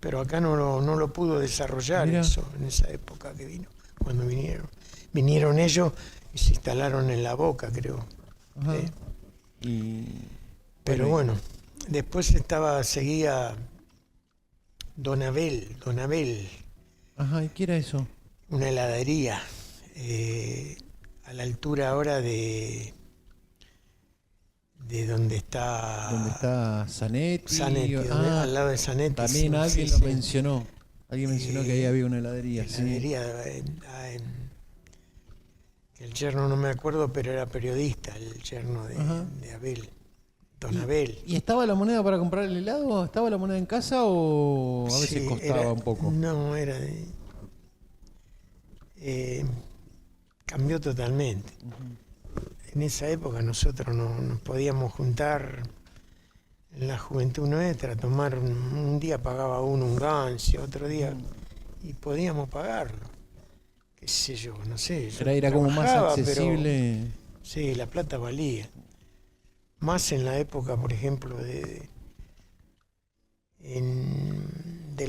Pero acá no lo pudo desarrollar. Mirá. Eso en esa época que vino, cuando vinieron. Vinieron ellos y se instalaron en La Boca, creo. Pero bueno, después seguía Don Abel. Ajá, ¿y qué era eso? Una heladería. A la altura ahora de donde está Zanetti. Al lado de Zanetti. También alguien lo mencionó. Alguien mencionó que ahí había una heladería. El yerno no me acuerdo, pero era periodista, el yerno de Abel. Don Abel. ¿Y estaba la moneda para comprar el helado? ¿Estaba la moneda en casa o a veces costaba un poco? No, era cambió totalmente. En esa época nosotros nos podíamos juntar en la juventud nuestra, tomar un día pagaba uno un ganso, otro día, y podíamos pagarlo. Qué sé yo, no sé. Era como más accesible. Pero, sí, la plata valía. Más en la época, por ejemplo, del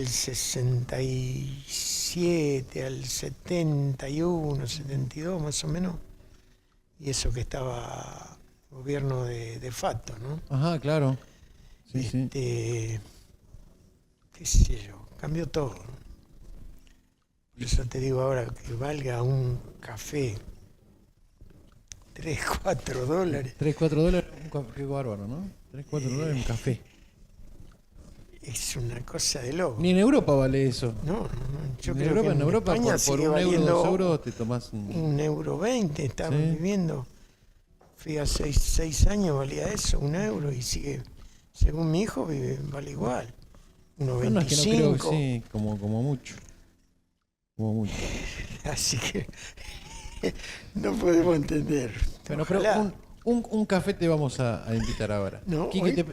67 al 71, 72 más o menos, y eso que estaba gobierno de Fato, ¿no? Ajá, claro. Sí. Qué sé yo, cambió todo. Por eso te digo ahora que valga un café $3, $4. $3, $4, un café bárbaro, ¿no? $3, $4 un café. Es una cosa de loco. Ni en Europa vale eso. No, yo creo Europa, que en Europa España por sigue €1, valiendo €2 te tomás €1.20 estamos viviendo. Fui a 6 años, valía eso, €1, y sigue, según mi hijo, vale igual. $1.25. No, es que no creo que sí, como mucho. Como mucho. Así que no podemos entender. Bueno, pero un café te vamos a invitar ahora. No, Quique,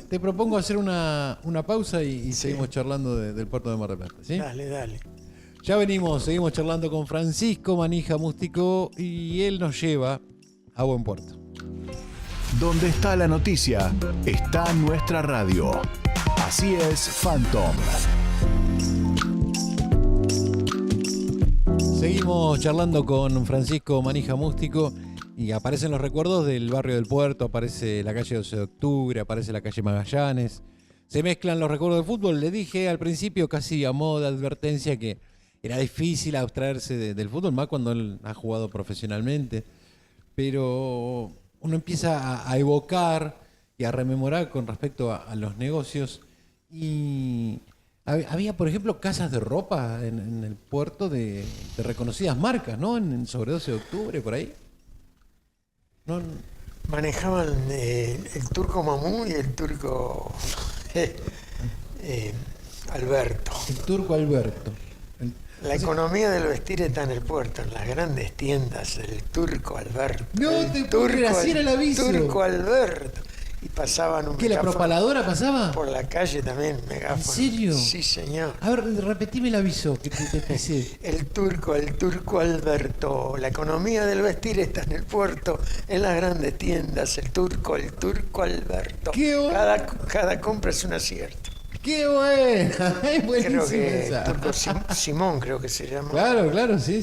te propongo hacer una pausa y seguimos charlando del puerto de Mar del Plata, ¿sí? Dale. Ya seguimos charlando con Francisco Manija Mústico y él nos lleva a buen puerto. Donde está la noticia, está nuestra radio. Así es, Phantom. Seguimos charlando con Francisco Manija Mústico y aparecen los recuerdos del barrio del Puerto, aparece la calle 12 de Octubre, aparece la calle Magallanes. Se mezclan los recuerdos del fútbol. Le dije al principio, casi a modo de advertencia, que era difícil abstraerse del fútbol, más cuando él ha jugado profesionalmente. Pero uno empieza a evocar y a rememorar con respecto a los negocios. Y había, por ejemplo, casas de ropa en el puerto de reconocidas marcas, ¿no? Sobre 12 de Octubre, por ahí. No. Manejaban el turco Mamú y el turco Alberto. El turco Alberto. La economía del vestir está en el puerto, en las grandes tiendas, el turco Alberto. No el te puedo creer, así era el aviso. Turco Alberto. Y pasaban un ¿Qué, la megáfono propaladora pasaba? por la calle también, megáfono. ¿En serio? Sí, señor. A ver, repetime el aviso que te pisé. El turco Alberto. La economía del vestir está en el puerto, en las grandes tiendas, el turco Alberto. ¡Qué bueno! Cada compra es un acierto. ¡Qué buena! Es Creo buenísima que esa. turco Simón creo que se llama. Claro, sí.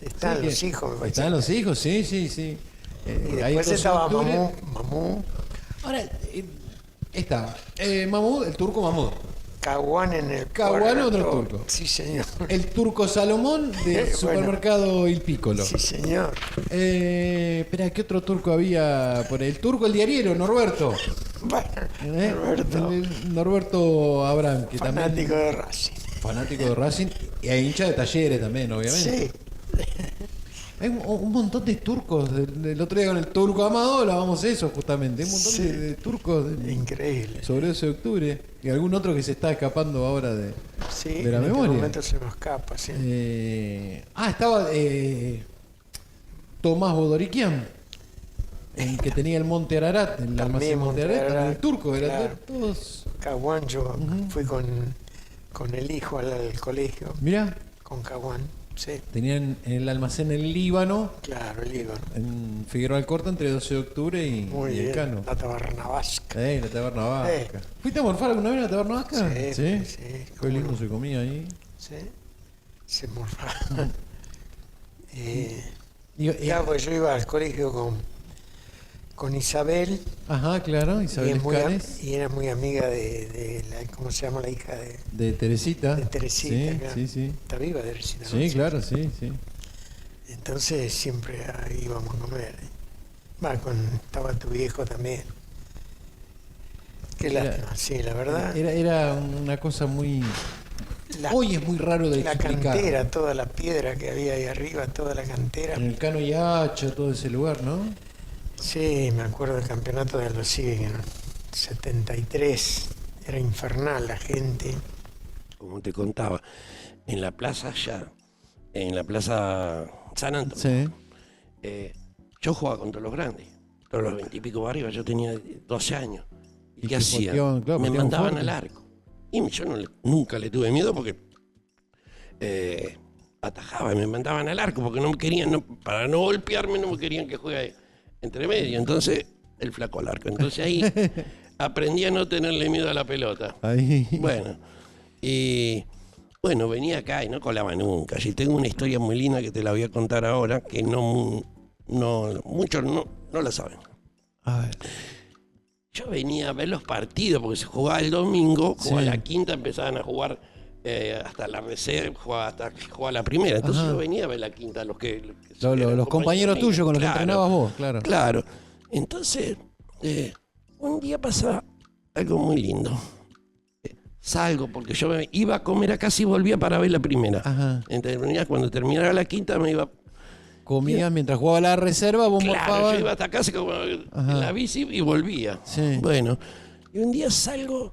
Están Sí, los que- hijos, me parece. Están los hijos, sí. Y Ahí después 12 de estaba octubre. Mamú, Ahora, estaba Mahmoud, el turco Mahmoud. Caguán en el Caguán, puerto. otro turco. Sí, señor. El turco Salomón del Bueno. supermercado Il Piccolo. Sí, señor. Espera, ¿qué otro turco había por ahí? El turco, el diariero, Norberto. Bueno, ¿Eh? Norberto, Norberto Abraham, que fanático también de Racing. fanático de Racing y hincha de Talleres también, obviamente. Sí, Hay un montón de turcos. El otro día con el turco Amado hablábamos eso justamente. Hay un montón Sí. de turcos increíble. sobre 12 de octubre. Y algún otro que se está escapando ahora de Sí, la en este memoria. momento se me escapa, sí. Estaba Tomás Bodoriquian, el que tenía el Monte Ararat, el almacén Monte Monte Ararat, Ararat, el turco, eran claro. todos. Caguán, yo fui con el hijo al colegio, Mirá, con Caguán, sí, tenían el almacén en Líbano, claro, el Líbano. en Figueroa Alcorta, entre 12 de octubre y Muy el bien, Cano. la taberna vasca. La taberna vasca. ¿Fuiste a morfar alguna vez a la taberna vasca? Sí, sí, Qué cómo lindo no. se comía ahí. Sí, se morfaba. Digo, Pues yo iba al colegio con Isabel ajá, claro, Isabel Escanes, y era muy amiga de la, ¿cómo se llama la hija de Teresita. de Teresita? Sí, Claro. sí. Está viva Teresita, ¿no? Sí, claro, sí. Entonces siempre ahí íbamos a comer. Estaba tu viejo también. Qué Era- lástima, sí, la verdad. Era una cosa muy... La- Hoy es muy raro de La explicar. cantera, toda la piedra que había ahí arriba, toda la cantera. En el Cano y Hacha, todo ese lugar, ¿no? Sí, me acuerdo del campeonato de Aldo Civi, en el 73. Era infernal la gente. Como te contaba, en la plaza allá, en la plaza San Antonio, Sí. yo jugaba contra los grandes, todos los 20 y pico arriba, yo tenía 12 años. Y ¿Y qué que hacía? pateaban, claro, Me pateaban mandaban fuerte. al arco. Y yo nunca le tuve miedo porque atajaba y me mandaban al arco porque no me querían, para no golpearme, no me querían que juegue entre medio. Entonces, el flaco al arco. Entonces ahí aprendí a no tenerle miedo a la pelota. Ahí. Bueno, y bueno, venía acá y no colaba nunca. Y tengo una historia muy linda que te la voy a contar ahora, que muchos no la saben. A ver. Yo venía a ver los partidos porque se jugaba el domingo, jugaba Sí. la quinta, empezaban a jugar hasta la reserva, hasta que jugaba la primera. Entonces Ajá. yo venía a ver la quinta, los que Los compañeros míos. tuyos con los que Claro. entrenabas vos, claro. Claro. Entonces, un día pasa algo muy lindo. Salgo porque yo me iba a comer acá y volvía para ver la primera. Ajá. Cuando terminara la quinta me iba. Comías mientras jugaba la reserva, vos Claro, morfabas. yo iba hasta casa como Ajá. en la bici y volvía. Sí. Bueno, y un día salgo,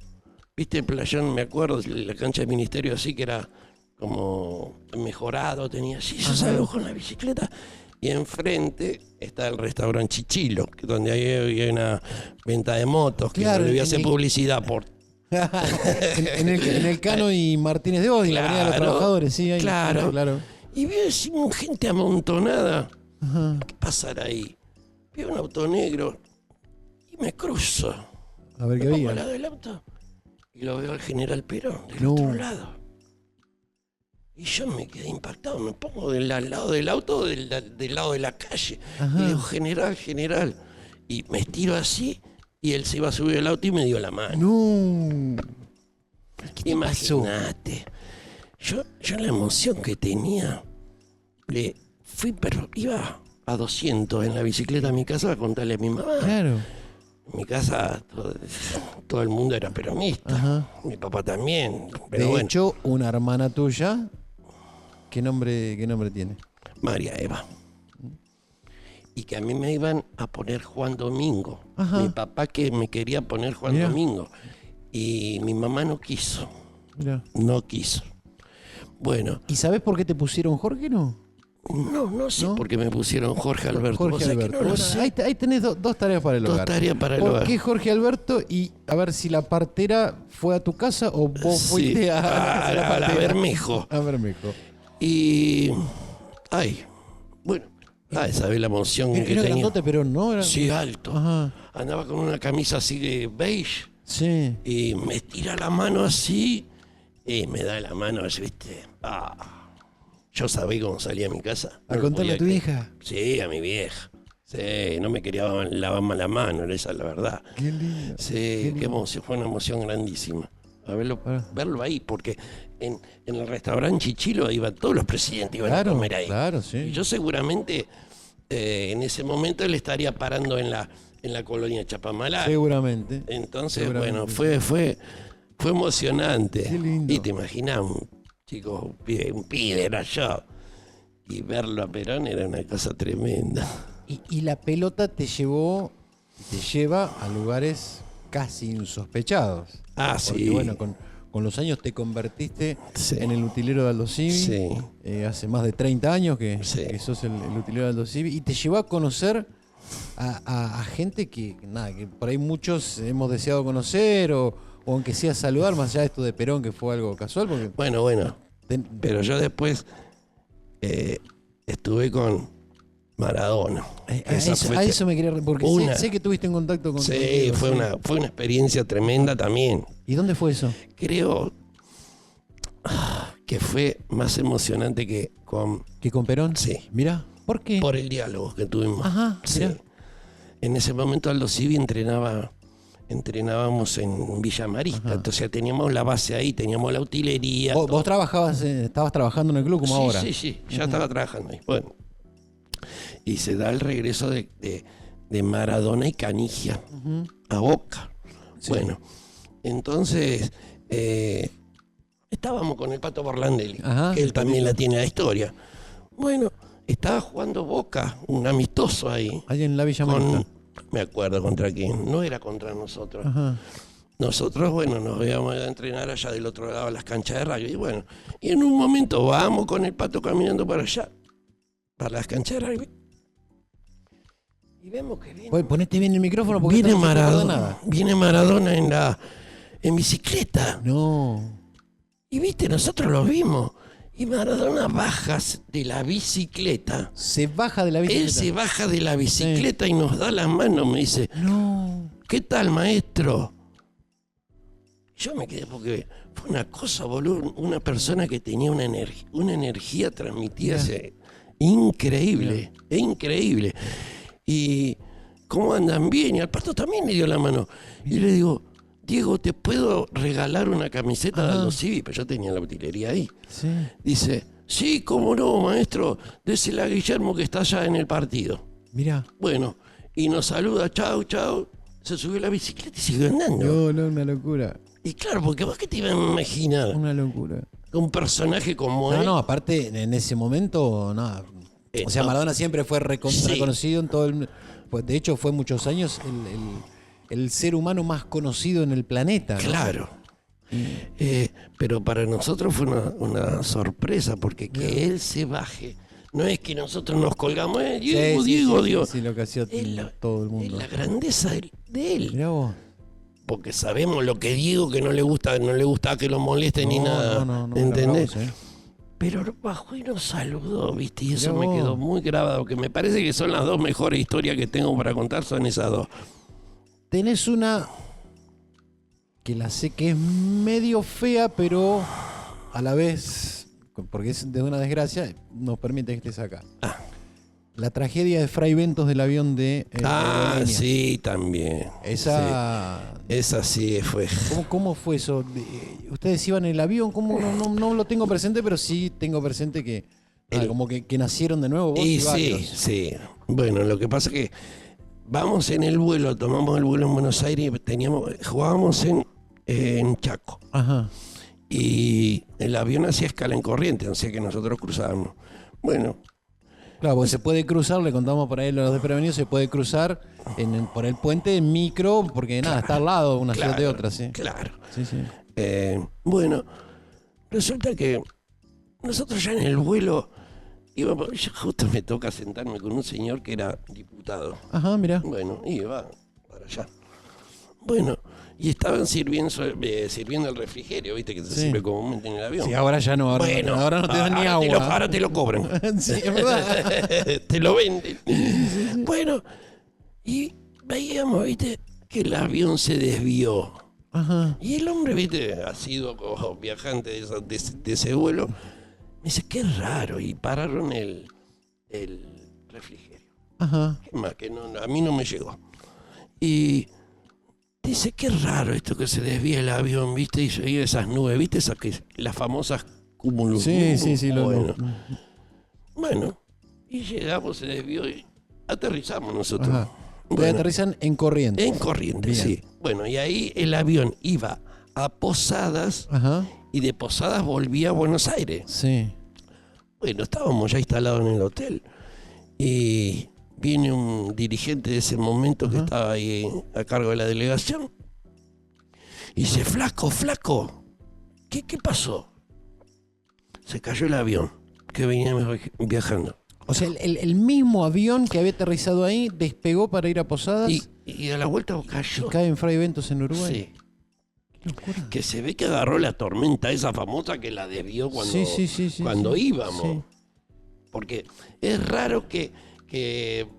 viste el playón, me acuerdo, la cancha del ministerio así que era como mejorado, tenía así. Yo salgo con la bicicleta y enfrente está el restaurante Chichilo, que donde hay una venta de motos, que Claro, no le voy a en hacer el- publicidad por. en el Cano y Martínez de Oz, en la Avenida de los Claro, Trabajadores, sí, ahí. claro. claro. Y veo así gente amontonada. Ajá. ¿Qué pasará ahí? Veo un auto negro y me cruzo. A ver qué Me pongo al había. lado del auto y lo veo al general Perón del No. otro lado. Y yo me quedé impactado, me pongo al lado del auto, del lado de la calle. Ajá. Y le digo, general. Y me estiro así y él se iba a subir al auto y me dio la mano. No. Imagínate. Yo la emoción que tenía, pero iba a 200 en la bicicleta a mi casa a contarle a mi mamá. Claro. En mi casa todo el mundo era peronista. Ajá. Mi papá también. Pero De bueno, hecho, una hermana tuya, ¿qué nombre tiene? María Eva. Y que a mí me iban a poner Juan Domingo. Ajá. Mi papá que me quería poner Juan Mirá. Domingo. Y mi mamá no quiso. Mirá. No quiso. Bueno, ¿Y sabés por qué te pusieron Jorge, no? no sé ¿No? por qué me pusieron Jorge Alberto. Jorge Vos sabés que Alberto. no lo Bueno, sé. ahí tenés dos tareas para el Dos hogar. tareas para el ¿Por hogar. qué Jorge Alberto? Y a ver si la partera fue a tu casa o vos Sí, fuiste a la a partera. Bermejo. A Bermejo. Y. Ay, bueno. ¿Sabés la emoción que Era tenía? grandote, pero no era. Sí, alto. Ajá. Andaba con una camisa así de beige. Sí. Y me tira la mano así. Y me da la mano, ¿viste? Yo sabía cómo salía a mi casa. ¿A No lo contarle podía a tu creer. vieja? Sí, a mi vieja. Sí, no me quería lavar más la mano, esa es la verdad. Qué lindo. Sí, qué emoción, fue una emoción grandísima. A verlo ahí, porque en el restaurante Chichilo iban todos los presidentes, iban a comer ahí. Claro, sí. Y yo seguramente en ese momento él estaría parando en la colonia Chapamalá. Seguramente. Entonces, Seguramente. bueno, fue emocionante. Qué lindo. Y te imaginas, un chico, un pibe era yo. Y verlo a Perón era una cosa tremenda. Y la pelota te lleva a lugares casi insospechados. Porque, Sí. bueno, con los años te convertiste Sí. en el utilero de Aldo Civi. Sí. Hace más de 30 años que sos el utilero de Aldo Civi. Y te llevó a conocer a gente que por ahí muchos hemos deseado conocer o aunque sea saludar, más allá de esto de Perón, que fue algo casual. Porque Bueno, pero yo después estuve con Maradona. a eso me quería... Porque sé que tuviste en contacto con... Sí, fue una experiencia tremenda también. ¿Y dónde fue eso? Creo que fue más emocionante que con... ¿Que con Perón? Sí. Mirá, ¿por qué? Por el diálogo que tuvimos. Ajá, Sí. mirá. En ese momento Aldo Civi entrenábamos en Villa Marista. Entonces teníamos la base ahí, teníamos la utilería. ¿Vos todo. estabas trabajando en el club como Sí, ahora? Sí, ya estaba trabajando ahí. Bueno. Y se da el regreso de Maradona y Canigia a Boca. Sí. Bueno, entonces estábamos con el Pato Borlandelli, Ajá, que él el también la tiene la historia. Bueno, estaba jugando Boca, un amistoso ahí. Ahí en la Villa Marista. Me acuerdo contra quién, no era contra nosotros. Ajá. Nosotros, bueno, nos íbamos a entrenar allá del otro lado de las canchas de rugby. Y bueno, y en un momento vamos con el Pato caminando para allá, para las canchas de rugby. Y vemos que viene, Ponete bien el micrófono porque viene no se te acuerda Maradona. Viene Maradona en bicicleta. No. Y viste, nosotros lo vimos. Y Maradona baja de la bicicleta. Se baja de la bicicleta. Él se baja de la bicicleta y nos da la mano. Me dice, No. ¿qué tal, maestro? Yo me quedé porque fue una cosa, boludo. Una persona que tenía una energía transmitida. Increíble, increíble. Y cómo andan bien. Y al Pato también le dio la mano. Y le digo, Diego, ¿te puedo regalar una camiseta de Aldo Civi? Pero yo tenía la utilería ahí. Sí. Dice, sí, cómo no, maestro. Désela a Guillermo que está allá en el partido. Mirá. Bueno, y nos saluda, chau, chau. Se subió a la bicicleta y siguió andando. No, una locura. Y claro, porque vos qué te ibas a imaginar, Una locura. un personaje como él. No, aparte, en ese momento, nada. O sea, no. Maradona siempre fue Sí. reconocido en todo el... Pues, de hecho, fue muchos años el ser humano más conocido en el planeta, ¿no? Claro. Pero para nosotros fue una sorpresa, porque que él se baje. No es que nosotros nos colgamos, Diego, Sí, Diego, sí, Diego. sí, lo que hacía todo el Es mundo. la grandeza de él. Mirá vos. Porque sabemos lo que Diego, que no le gusta que lo molesten ni nada. No, ¿entendés? bravo, sí. Pero bajó y nos saludó, ¿viste? Y eso Mirá me vos. quedó muy grabado, que me parece que son las dos mejores historias que tengo para contar, son esas dos. Tenés una que la sé que es medio fea, pero a la vez, porque es de una desgracia, nos permite que estés acá. La tragedia de Fray Ventos del avión de Bohemia. Sí, también. Esa... Sí. Esa sí fue. ¿Cómo fue eso? ¿Ustedes iban en el avión? ¿Cómo? No lo tengo presente, pero sí tengo presente que como que nacieron de nuevo vos y Y sí, varios. sí. Bueno, lo que pasa es que vamos en el vuelo, tomamos el vuelo en Buenos Aires, jugábamos en Chaco. Ajá. Y el avión hacía escala en Corrientes, así que nosotros cruzábamos. Bueno, Claro, porque se puede cruzar, le contamos por ahí a los desprevenidos, se puede cruzar por el puente en micro, porque nada, está al lado una ciudad de otra, sí. claro. Sí, sí. Bueno, resulta que nosotros ya en el vuelo íbamos, justo me toca sentarme con un señor que era diputado. Ajá, mira. Bueno, iba para allá. Bueno, y estaban sirviendo el refrigerio, viste, que se sirve comúnmente en el avión. Sí, ahora ya no, ahora no te dan ni agua. Ahora te lo cobran. Sí, es verdad. Te lo venden. Bueno, y veíamos, viste, que el avión se desvió. Ajá. Y el hombre, viste, ha sido como viajante de ese vuelo. Me dice, qué raro. Y pararon el refrigerio. Ajá. ¿Qué más? Que no, a mí no me llegó. Y dice, qué raro esto que se desvía el avión, viste, y se oye esas nubes, viste, las famosas cúmulos. Sí. Bueno, y llegamos, se desvió y aterrizamos nosotros. Ajá. Bueno, Aterrizan en Corrientes. en Corrientes, Bien. sí. Bueno, y ahí el avión iba a Posadas Ajá. y de Posadas volvía a Buenos Aires. Sí. Bueno, estábamos ya instalados en el hotel y viene un dirigente de ese momento que estaba ahí a cargo de la delegación y dice, flaco, ¿qué pasó? Se cayó el avión que veníamos viajando. O sea, el mismo avión que había aterrizado ahí despegó para ir a Posadas Y a la vuelta y cayó. cae en Fray Ventos en Uruguay. Sí. Qué locura. Que se ve que agarró la tormenta esa famosa que la desvió cuando, Sí, cuando sí. íbamos. Sí. Porque es raro que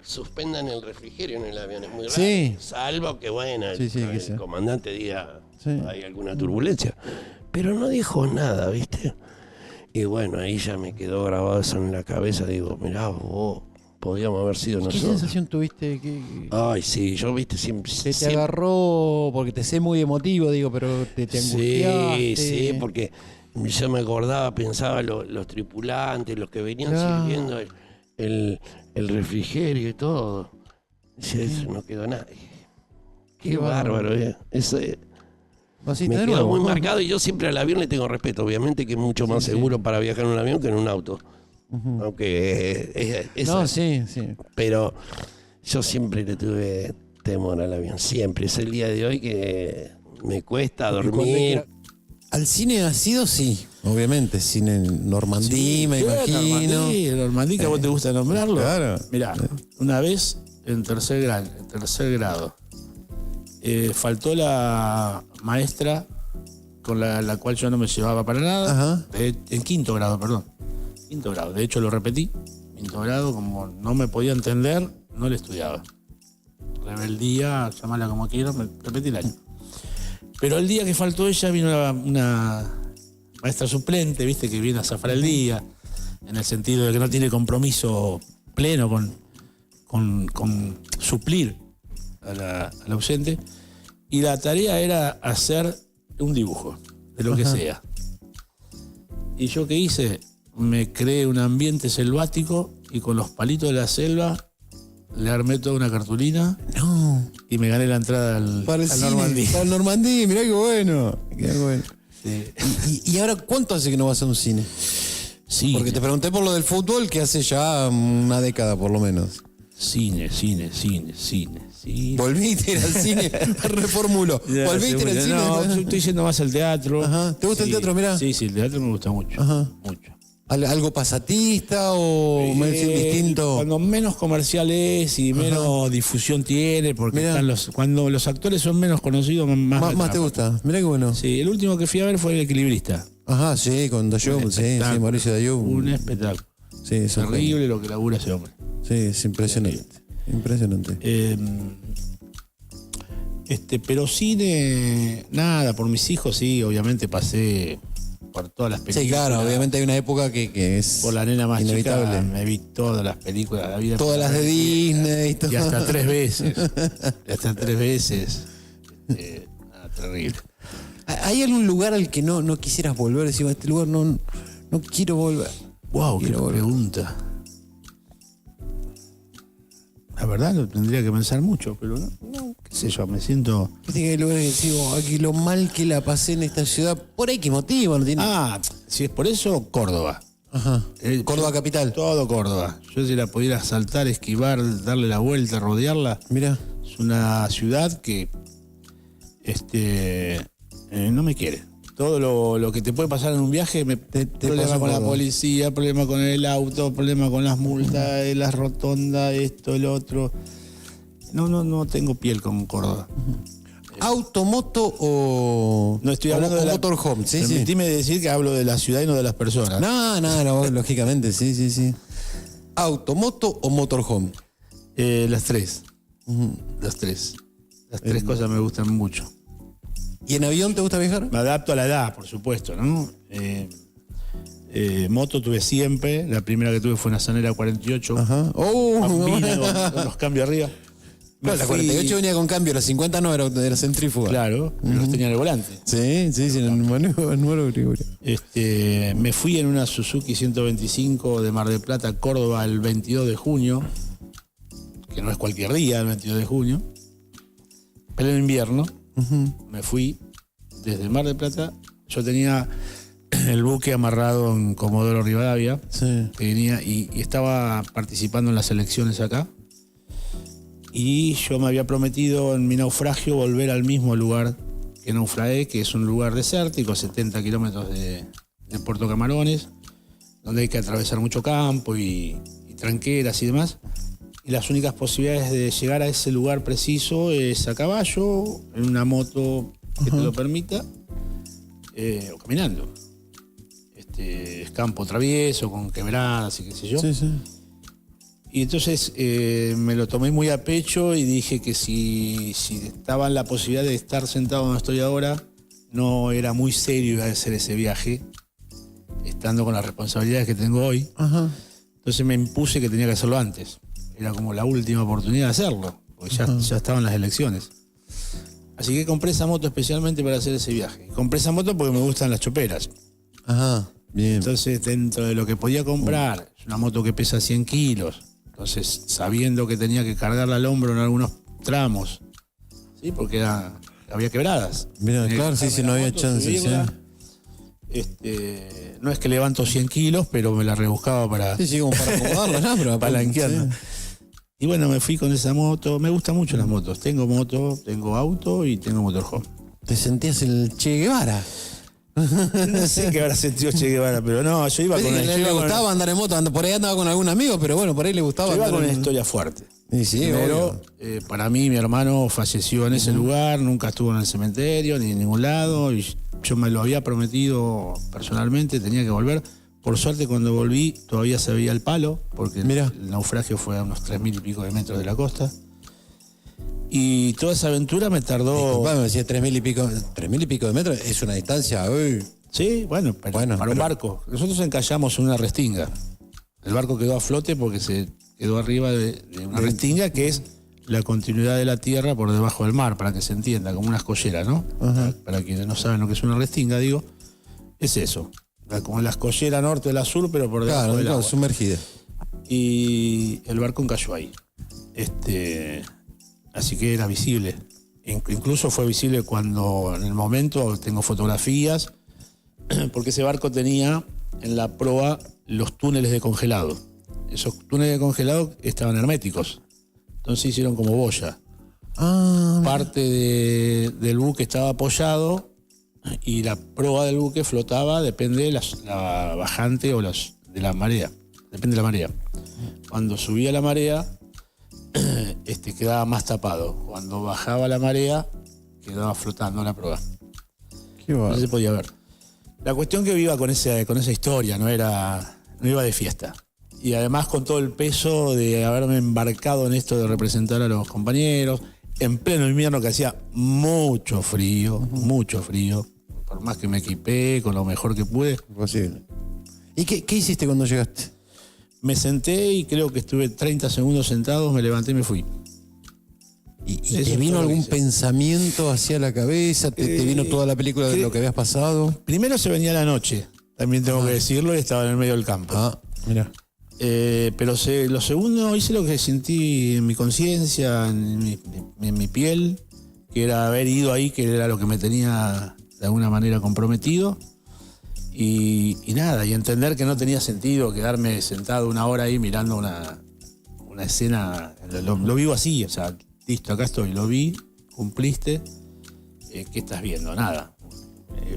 suspendan el refrigerio en el avión, es muy raro. Sí. Salvo que, bueno, Sí, que el sea. comandante diga Sí. hay alguna turbulencia. Pero no dijo nada, ¿viste? Y bueno, ahí ya me quedó grabado eso en la cabeza. Digo, mirá, vos, podíamos haber sido ¿Qué nosotros. sensación tuviste? Ay, sí, yo, viste, siempre... Te agarró, porque te sé muy emotivo, digo, pero te angustiaste. Sí, porque yo me acordaba, pensaba los tripulantes, los que venían Claro. sirviendo el refrigerio y todo. Dice, eso no quedó nada. Qué bárbaro, Eso Así, me de quedó nuevo. muy marcado y yo siempre al avión le tengo respeto. Obviamente que es mucho más seguro para viajar en un avión que en un auto. Aunque es No, así. sí. Pero yo siempre le tuve temor al avión. Siempre. Es el día de hoy que me cuesta dormir. Al cine has ido, sí, obviamente. Cine en Normandí, me imagino. Normandí, que a vos te gusta nombrarlo. Claro. Mirá, una vez en tercer grado, faltó la maestra con la cual yo no me llevaba para nada. Ajá. En quinto grado, perdón. Quinto grado. De hecho, lo repetí. Quinto grado, como no me podía entender, no le estudiaba. Rebeldía, llamala como quieras, me repetí el año. Pero el día que faltó ella vino una maestra suplente, viste, que viene a zafar el día, en el sentido de que no tiene compromiso pleno con suplir al ausente. Y la tarea era hacer un dibujo, de lo que sea. Y yo qué hice, me creé un ambiente selvático y con los palitos de la selva le armé toda una cartulina. No. Y me gané la entrada al cine, Normandí. Para el Normandí, mirá qué bueno. Qué bueno. Sí. ¿Y ahora cuánto hace que no vas a un cine? Cine. Porque te pregunté por lo del fútbol, que hace ya una década por lo menos. Cine. Volviste a ir al cine, reformulo. Ya, Volviste a ir al cine. No, yo estoy yendo más al teatro. Ajá. ¿Te gusta el teatro, mirá? Sí, el teatro me gusta mucho. Ajá. Mucho. ¿Algo pasatista o me decís distinto? Cuando menos comercial es y menos difusión tiene, porque Mirá. cuando los actores son menos conocidos, más me Más te atrapa. gusta. Mirá qué bueno. Sí, el último que fui a ver fue El Equilibrista. Ajá, sí, con Dayoum, sí, Mauricio Dayoum. Un espectáculo. Sí, es un Terrible lo que labura ese hombre. genio. Sí, es impresionante. Impresionante. Pero cine, nada, por mis hijos sí, obviamente pasé por todas las películas. Sí, claro, obviamente hay una época que es Por la nena más inevitable. chica me vi todas las películas de la vida. Todas las de Disney y todo. Y hasta 3 veces. Nada, terrible. ¿Hay algún lugar al que no quisieras volver? Decimos, a este lugar no quiero volver. Wow, qué Quiero volver. pregunta. La verdad lo tendría que pensar mucho, pero no, qué sé yo, me siento... Viste que hay lugares que decimos, aquí lo mal que la pasé en esta ciudad. ¿Por ahí qué motivo? No tiene... si es por eso, Córdoba. Ajá. Córdoba capital. Todo Córdoba. Yo si la pudiera saltar, esquivar, darle la vuelta, rodearla. Mira. Es una ciudad que no me quiere. todo lo que te puede pasar en un viaje, problema pasa con la todo. policía, problema con el auto, problema con las multas, las rotondas, esto, el otro. No tengo piel con Córdoba. ¿Auto, moto o, No estoy hablando de la motorhome? Sí, sí. Permitime decir que hablo de la ciudad y no de las personas. No, lógicamente, sí. ¿Auto, moto o motorhome? Las tres. Las tres. Las tres cosas me gustan mucho. ¿Y en avión te gusta viajar? Me adapto a la edad, por supuesto, ¿no? Moto tuve siempre. La primera que tuve fue una Sanera 48. Ajá. Bambina, con los cambios arriba. Claro, la Me fui- 48 venía con cambio, la 50 no, era centrífuga. Claro, los tenía en el volante. Sí, en el manual Gregorio. Me fui en una Suzuki 125 de Mar del Plata a Córdoba el 22 de junio, que no es cualquier día, el 22 de junio. Pero en invierno me fui desde Mar del Plata. Yo tenía el buque amarrado en Comodoro Rivadavia, Sí. que venía y estaba participando en las elecciones acá. Y yo me había prometido en mi naufragio volver al mismo lugar que naufragué, que es un lugar desértico, 70 kilómetros de Puerto Camarones, donde hay que atravesar mucho campo y tranqueras y demás. Y las únicas posibilidades de llegar a ese lugar preciso es a caballo, en una moto que te lo permita, o caminando. Es campo travieso, con quebradas y qué sé yo. Sí. Y entonces me lo tomé muy a pecho y dije que si estaba en la posibilidad de estar sentado donde estoy ahora, no era muy serio iba a hacer ese viaje, estando con las responsabilidades que tengo hoy. Ajá. Entonces me impuse que tenía que hacerlo antes. Era como la última oportunidad de hacerlo, porque ya estaban las elecciones. Así que compré esa moto especialmente para hacer ese viaje. Y compré esa moto porque me gustan las choperas. Ajá, bien. Entonces, dentro de lo que podía comprar, es una moto que pesa 100 kilos. Entonces, sabiendo que tenía que cargarla al hombro en algunos tramos, ¿sí? Porque había quebradas. Mira, Tenía que claro, bajarme sí, la no había moto, chance, subirla. No es que levanto 100 kilos, pero me la rebuscaba para Sí, como para acomodarla, ¿no? Pero palanquearla. sí. Y bueno, me fui con esa moto. Me gustan mucho las motos. Tengo moto, tengo auto y tengo motorhome. Te sentías el Che Guevara. No sé qué habrá sentido Che Guevara, pero no, yo iba con Le gustaba andar en moto, por ahí andaba con algún amigo, pero bueno, por ahí le gustaba Yo iba andar con una en- historia fuerte. Y sí, Primero, obvio. para mí, mi hermano falleció en ese lugar, nunca estuvo en el cementerio ni en ningún lado. Y yo me lo había prometido personalmente, tenía que volver. Por suerte, cuando volví, todavía se veía el palo, porque Mirá. el naufragio fue a unos 3.000 y pico de metros de la costa. Y toda esa aventura me tardó. Disculpame, me decía 3.000 y pico. 3.000 y pico de metros es una distancia. Uy. Sí, bueno, para un barco. Nosotros encallamos en una restinga. El barco quedó a flote porque se quedó arriba de una restinga que es la continuidad de la tierra por debajo del mar, para que se entienda, como una escollera, ¿no? Para quienes no saben lo que es una restinga, digo, es eso. Como la escollera norte de la sur, pero por debajo Claro, del claro, agua. sumergida. Y el barco encalló ahí. Así que era visible. Incluso fue visible cuando en el momento tengo fotografías, porque ese barco tenía en la proa los túneles de congelado. Esos túneles de congelado estaban herméticos. Entonces hicieron como boya. Parte del buque estaba apoyado y la proa del buque flotaba, depende de la bajante o de la marea. Depende de la marea. Cuando subía la marea, quedaba más tapado. Cuando bajaba la marea, quedaba flotando la proa. Qué No bárbaro. se podía ver. La cuestión que iba con esa historia, no iba de fiesta. Y además con todo el peso de haberme embarcado en esto de representar a los compañeros, en pleno invierno que hacía mucho frío, por más que me equipé con lo mejor que pude. Imposible. ¿Y qué hiciste cuando llegaste? Me senté y creo que estuve 30 segundos sentado, me levanté y me fui. ¿Y Eso te es vino todo lo que algún hice. pensamiento hacia la cabeza? ¿Te vino toda la película de lo que habías pasado? Primero se venía la noche, también tengo que decirlo, y estaba en el medio del campo. Mira. Pero lo segundo, hice lo que sentí en mi conciencia, en mi piel, que era haber ido ahí, que era lo que me tenía de alguna manera comprometido. Y nada, y entender que no tenía sentido quedarme sentado una hora ahí mirando una escena. Lo vivo así, o sea, listo, acá estoy, lo vi, cumpliste. ¿Qué estás viendo? Nada.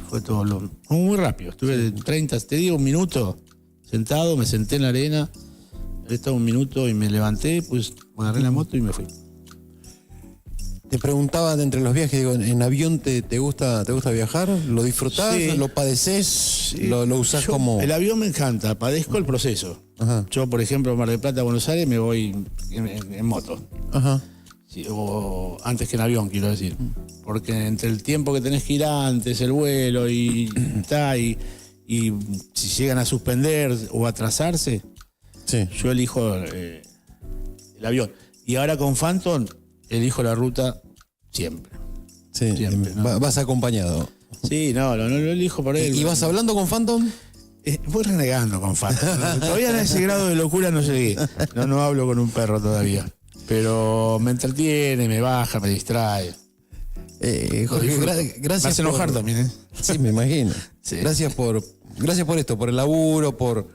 fue todo muy rápido. Estuve 30, te digo, un minuto sentado, me senté en la arena, estaba un minuto y me levanté, pues agarré la moto y me fui. Te preguntaba de entre los viajes, digo, ¿en avión te gusta viajar? ¿Lo disfrutás? Sí. ¿Lo padeces? Sí. ¿Lo usás Yo, como...? el avión me encanta, padezco el proceso. Ajá. Yo, por ejemplo, Mar del Plata a Buenos Aires me voy en moto. Ajá. Sí, o antes que en avión, quiero decir. Porque entre el tiempo que tenés que ir antes, el vuelo y si llegan a suspender o atrasarse, Sí. yo elijo el avión. Y ahora con Phantom elijo la ruta siempre. Sí. Siempre, ¿no? Vas acompañado. Sí, no lo elijo por él. ¿Y vas hablando con Phantom? Voy renegando con Phantom. Todavía en ese grado de locura no llegué. No hablo con un perro todavía. Pero me entretiene, me baja, me distrae. Jorge, gracias. Me hace enojar por... también, ¿eh? Sí, me imagino. Sí. Gracias por esto, por el laburo, por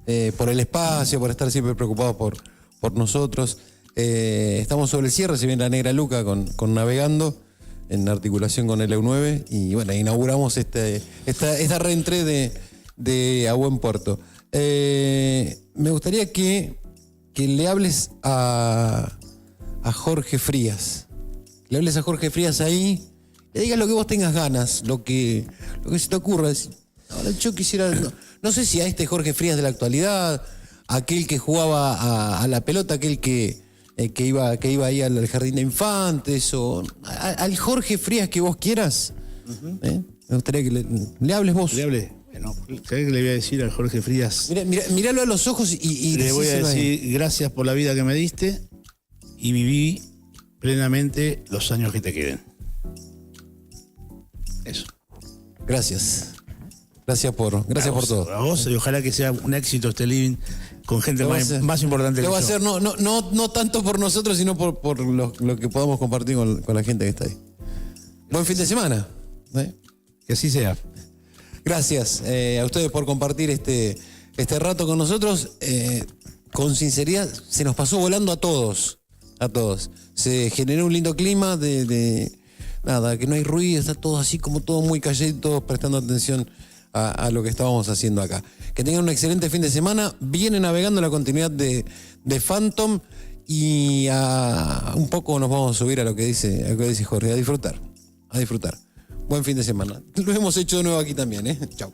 el espacio, por estar siempre preocupado por nosotros. Estamos sobre el cierre, se viene la Negra Luca con Navegando, en articulación con el EU9, y bueno, inauguramos esta reentré de A Buen Puerto. Me gustaría que le hables a Jorge Frías. Le hables a Jorge Frías ahí, le digas lo que vos tengas ganas, lo que se te ocurra. Ahora yo quisiera, no sé si a este Jorge Frías de la actualidad, aquel que jugaba a la pelota, aquel que iba ahí al jardín de infantes, o al Jorge Frías que vos quieras. Me gustaría que le hables vos. Le hablé. Bueno, ¿sabés qué le voy a decir al Jorge Frías? Míralo a los ojos y le voy a decíselo ahí. decir gracias por la vida que me diste y viví plenamente los años que te queden. Eso. Gracias. Gracias por todo. A vos, y ojalá que sea un éxito este living con gente más importante que Lo va a yo. hacer no tanto por nosotros, sino por lo que podamos compartir con la gente que está ahí. Buen fin de semana. Que así sea. Gracias a ustedes por compartir este rato con nosotros. Con sinceridad, se nos pasó volando a todos. Se generó un lindo clima de nada, que no hay ruido, está todo así como todo muy calladito, prestando atención a lo que estábamos haciendo acá. Que tengan un excelente fin de semana. Viene Navegando la continuidad de Phantom y un poco nos vamos a subir a lo que dice Jorge, a disfrutar. Buen fin de semana. Lo hemos hecho de nuevo aquí también, ¿eh? Chau.